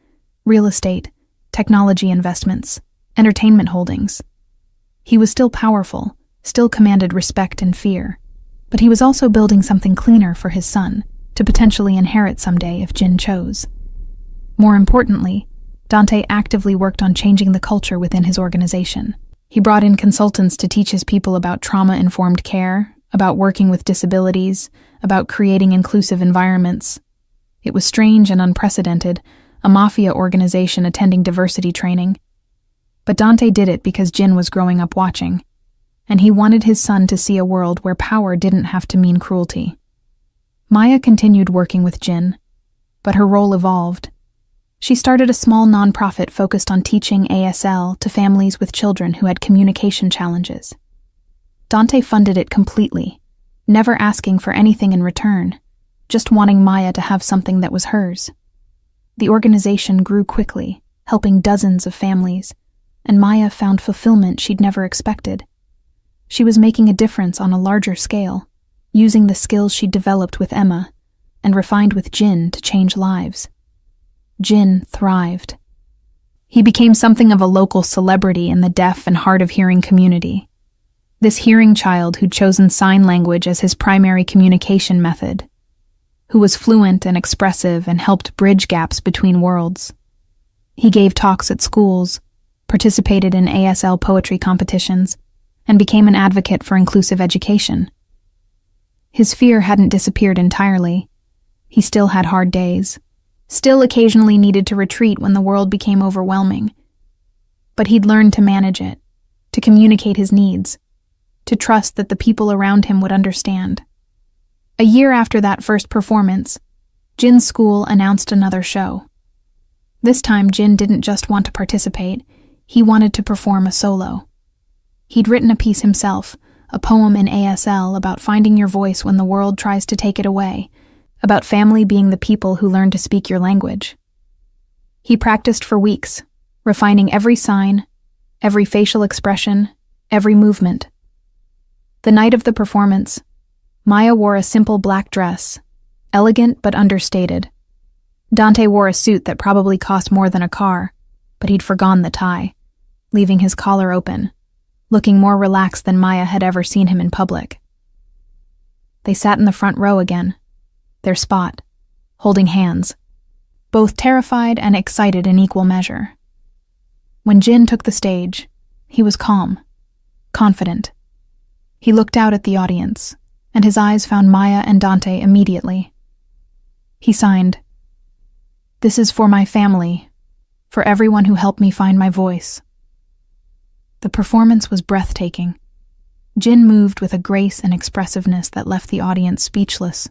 real estate, technology investments, entertainment holdings. He was still powerful, still commanded respect and fear, but he was also building something cleaner for his son, to potentially inherit someday if Jin chose. More importantly, Dante actively worked on changing the culture within his organization. He brought in consultants to teach his people about trauma-informed care, about working with disabilities, about creating inclusive environments. It was strange and unprecedented, a Mafia organization attending diversity training. But Dante did it because Jin was growing up watching, and he wanted his son to see a world where power didn't have to mean cruelty. Maya continued working with Jin, but her role evolved. She started a small nonprofit focused on teaching ASL to families with children who had communication challenges. Dante funded it completely, never asking for anything in return, just wanting Maya to have something that was hers. The organization grew quickly, helping dozens of families, and Maya found fulfillment she'd never expected. She was making a difference on a larger scale, using the skills she'd developed with Emma and refined with Jin to change lives. Jin thrived. He became something of a local celebrity in the deaf and hard-of-hearing community. This hearing child who'd chosen sign language as his primary communication method, who was fluent and expressive and helped bridge gaps between worlds. He gave talks at schools, participated in ASL poetry competitions, and became an advocate for inclusive education. His fear hadn't disappeared entirely. He still had hard days, still occasionally needed to retreat when the world became overwhelming. But he'd learned to manage it, to communicate his needs, to trust that the people around him would understand. A year after that first performance, Jin's school announced another show. This time, Jin didn't just want to participate, he wanted to perform a solo. He'd written a piece himself, a poem in ASL about finding your voice when the world tries to take it away, about family being the people who learn to speak your language. He practiced for weeks, refining every sign, every facial expression, every movement. The night of the performance, Maya wore a simple black dress, elegant but understated. Dante wore a suit that probably cost more than a car, but he'd forgone the tie, leaving his collar open, looking more relaxed than Maya had ever seen him in public. They sat in the front row again, their spot, holding hands, both terrified and excited in equal measure. When Jin took the stage, he was calm, confident. He looked out at the audience, and his eyes found Maya and Dante immediately. He signed, "This is for my family, for everyone who helped me find my voice." The performance was breathtaking. Jin moved with a grace and expressiveness that left the audience speechless.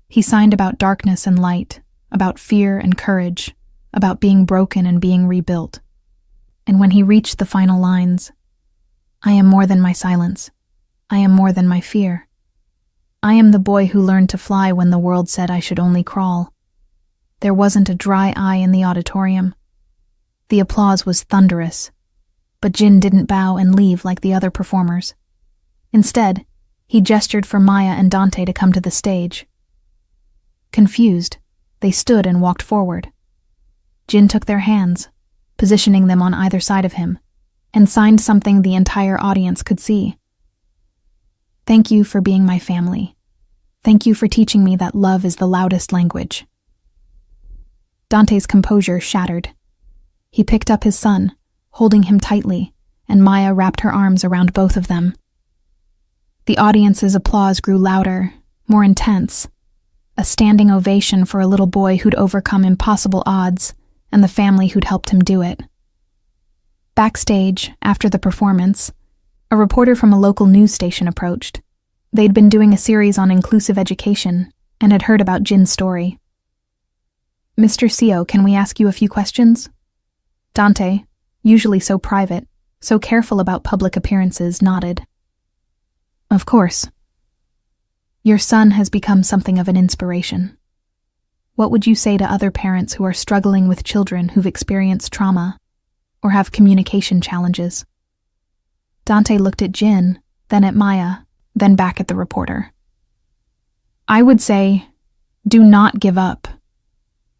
He signed about darkness and light, about fear and courage, about being broken and being rebuilt. And when he reached the final lines, "I am more than my silence. I am more than my fear. I am the boy who learned to fly when the world said I should only crawl." There wasn't a dry eye in the auditorium. The applause was thunderous, but Jin didn't bow and leave like the other performers. Instead, he gestured for Maya and Dante to come to the stage. Confused, they stood and walked forward. Jin took their hands, positioning them on either side of him, and signed something the entire audience could see. "Thank you for being my family. Thank you for teaching me that love is the loudest language." Dante's composure shattered. He picked up his son, holding him tightly, and Maya wrapped her arms around both of them. The audience's applause grew louder, more intense, a standing ovation for a little boy who'd overcome impossible odds and the family who'd helped him do it. Backstage, after the performance, a reporter from a local news station approached. They'd been doing a series on inclusive education and had heard about Jin's story. "Mr. Seo, can we ask you a few questions?" Dante, usually so private, so careful about public appearances, nodded. "Of course. Your son has become something of an inspiration. What would you say to other parents who are struggling with children who've experienced trauma or have communication challenges?" Dante looked at Jin, then at Maya, then back at the reporter. "I would say, do not give up.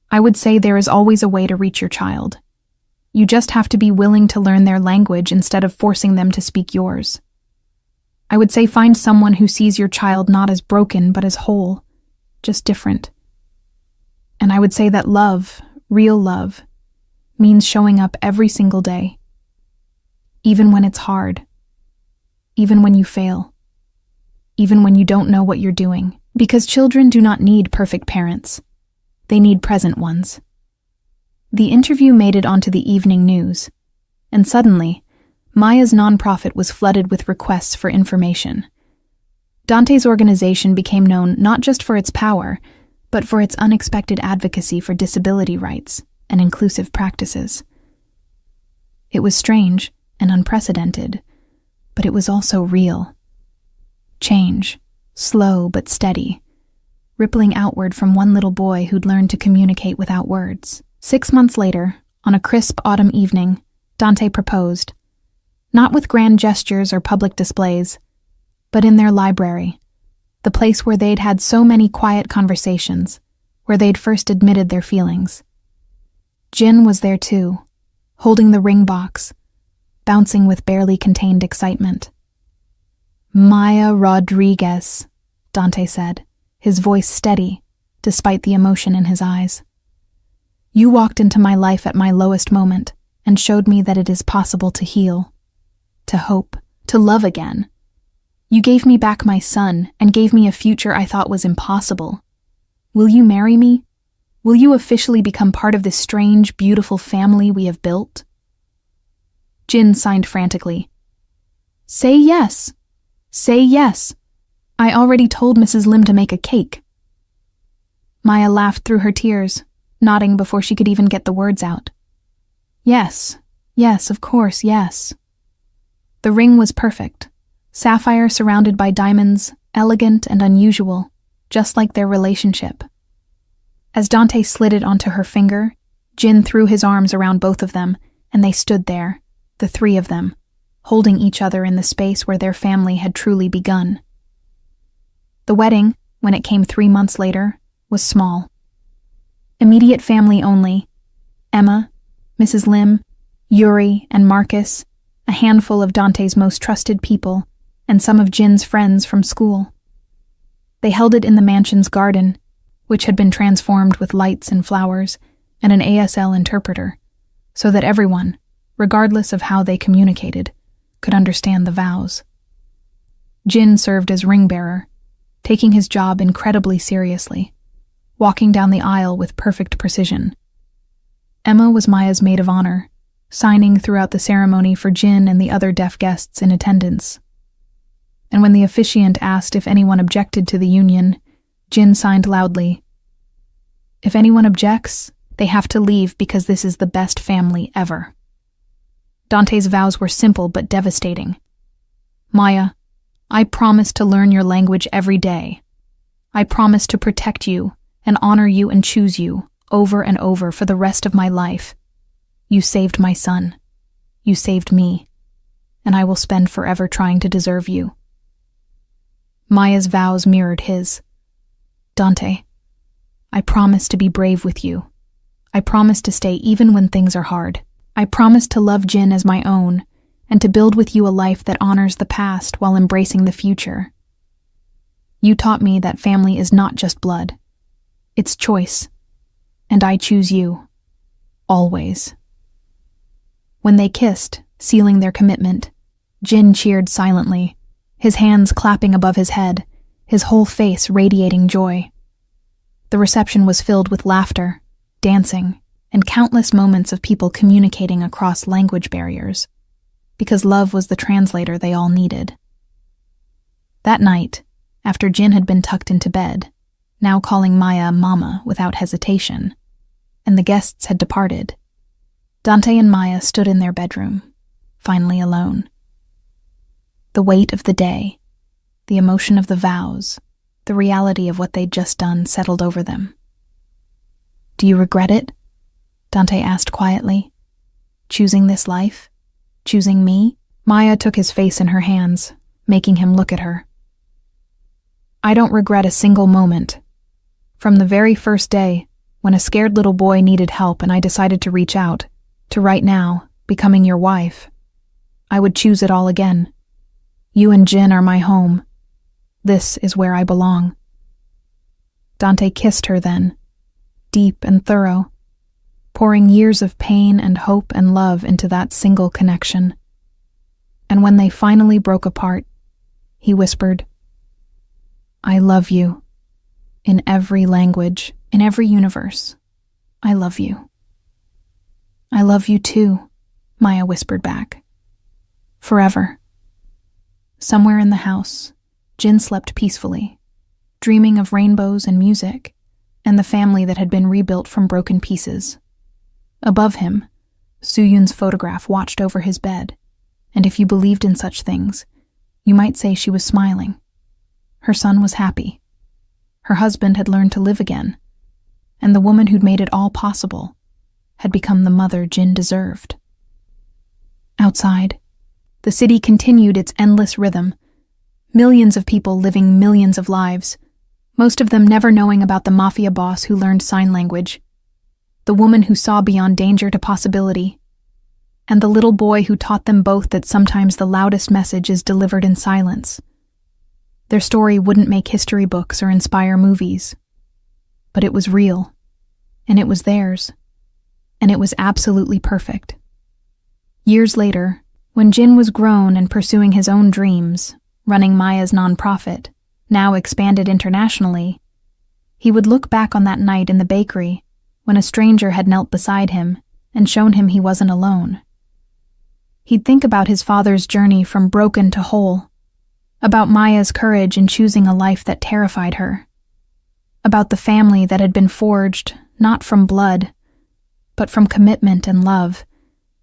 I would say there is always a way to reach your child. You just have to be willing to learn their language instead of forcing them to speak yours. I would say find someone who sees your child not as broken but as whole, just different. And I would say that love, real love, means showing up every single day. Even when it's hard. Even when you fail. Even when you don't know what you're doing. Because children do not need perfect parents. They need present ones." The interview made it onto the evening news, and suddenly, Maya's nonprofit was flooded with requests for information. Dante's organization became known not just for its power, but for its unexpected advocacy for disability rights and inclusive practices. It was strange and unprecedented, but it was also real. Change, slow but steady, rippling outward from one little boy who'd learned to communicate without words. 6 months later, on a crisp autumn evening, Dante proposed, not with grand gestures or public displays, but in their library, the place where they'd had so many quiet conversations, where they'd first admitted their feelings. Jin was there too, holding the ring box, bouncing with barely contained excitement. "Maya Rodriguez," Dante said, his voice steady, despite the emotion in his eyes. "You walked into my life at my lowest moment and showed me that it is possible to heal, to hope, to love again. You gave me back my son and gave me a future I thought was impossible. Will you marry me? Will you officially become part of this strange, beautiful family we have built?" Jin signed frantically. "Say yes! Say yes! I already told Mrs. Lim to make a cake." Maya laughed through her tears, nodding before she could even get the words out. "Yes, yes, of course, yes." The ring was perfect, sapphire surrounded by diamonds, elegant and unusual, just like their relationship. As Dante slid it onto her finger, Jin threw his arms around both of them, and they stood there, the three of them, holding each other in the space where their family had truly begun. The wedding, when it came 3 months later, was small. Immediate family only: Emma, Mrs. Lim, Yuri, and Marcus, a handful of Dante's most trusted people, and some of Jin's friends from school. They held it in the mansion's garden, which had been transformed with lights and flowers and an ASL interpreter, so that everyone, regardless of how they communicated, could understand the vows. Jin served as ring-bearer, taking his job incredibly seriously, walking down the aisle with perfect precision. Emma was Maya's maid of honor, signing throughout the ceremony for Jin and the other deaf guests in attendance. And when the officiant asked if anyone objected to the union, Jin signed loudly. If anyone objects, they have to leave because this is the best family ever. Dante's vows were simple but devastating. Maya, I promise to learn your language every day. I promise to protect you and honor you and choose you over and over for the rest of my life. You saved my son. You saved me. And I will spend forever trying to deserve you. Maya's vows mirrored his. Dante, I promise to be brave with you. I promise to stay even when things are hard. I promise to love Jin as my own and to build with you a life that honors the past while embracing the future. You taught me that family is not just blood. It's choice. And I choose you. Always. When they kissed, sealing their commitment, Jin cheered silently, his hands clapping above his head, his whole face radiating joy. The reception was filled with laughter, dancing, and countless moments of people communicating across language barriers, because love was the translator they all needed. That night, after Jin had been tucked into bed, now calling Maya Mama without hesitation, and the guests had departed, Dante and Maya stood in their bedroom, finally alone. The weight of the day, the emotion of the vows, the reality of what they'd just done settled over them. Do you regret it? Dante asked quietly. Choosing this life? Choosing me? Maya took his face in her hands, making him look at her. I don't regret a single moment. From the very first day, when a scared little boy needed help and I decided to reach out, to right now, becoming your wife, I would choose it all again. You and Jin are my home. This is where I belong. Dante kissed her then, deep and thorough, pouring years of pain and hope and love into that single connection. And when they finally broke apart, he whispered, I love you. In every language, in every universe, I love you. I love you too, Maya whispered back. Forever. Somewhere in the house, Jin slept peacefully, dreaming of rainbows and music, and the family that had been rebuilt from broken pieces. Above him, Suyun's photograph watched over his bed, and if you believed in such things, you might say she was smiling. Her son was happy. Her husband had learned to live again, and the woman who'd made it all possible had become the mother Jin deserved. Outside, the city continued its endless rhythm, millions of people living millions of lives, most of them never knowing about the Mafia boss who learned sign language, the woman who saw beyond danger to possibility, and the little boy who taught them both that sometimes the loudest message is delivered in silence. Their story wouldn't make history books or inspire movies, but it was real, and it was theirs, and it was absolutely perfect. Years later, when Jin was grown and pursuing his own dreams, running Maya's nonprofit, now expanded internationally, he would look back on that night in the bakery when a stranger had knelt beside him and shown him he wasn't alone. He'd think about his father's journey from broken to whole, about Maya's courage in choosing a life that terrified her, about the family that had been forged not from blood, but from commitment and love,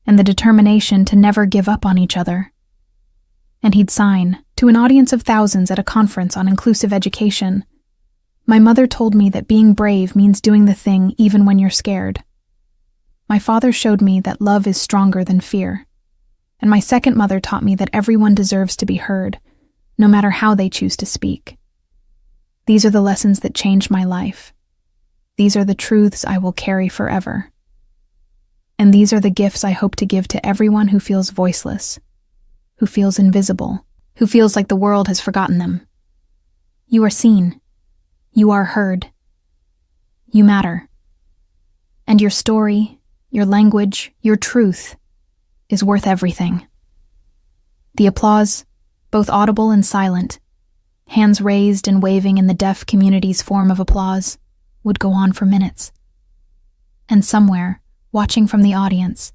and the determination to never give up on each other. And he'd sign, to an audience of thousands at a conference on inclusive education, My mother told me that being brave means doing the thing even when you're scared. My father showed me that love is stronger than fear. And my second mother taught me that everyone deserves to be heard, no matter how they choose to speak. These are the lessons that changed my life. These are the truths I will carry forever. And these are the gifts I hope to give to everyone who feels voiceless, who feels invisible, who feels like the world has forgotten them. You are seen. You are heard. You matter. And your story, your language, your truth is worth everything. The applause, both audible and silent, hands raised and waving in the deaf community's form of applause, would go on for minutes. And somewhere, watching from the audience,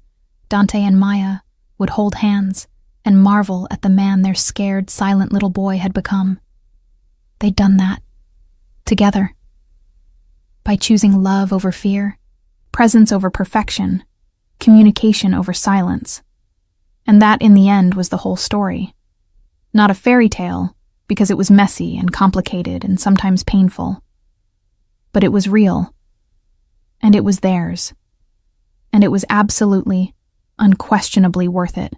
Dante and Maya would hold hands and marvel at the man their scared, silent little boy had become. They'd done that. Together. By choosing love over fear, presence over perfection, communication over silence. And that, in the end, was the whole story. Not a fairy tale, because it was messy and complicated and sometimes painful. But it was real. And it was theirs. And it was absolutely, unquestionably worth it.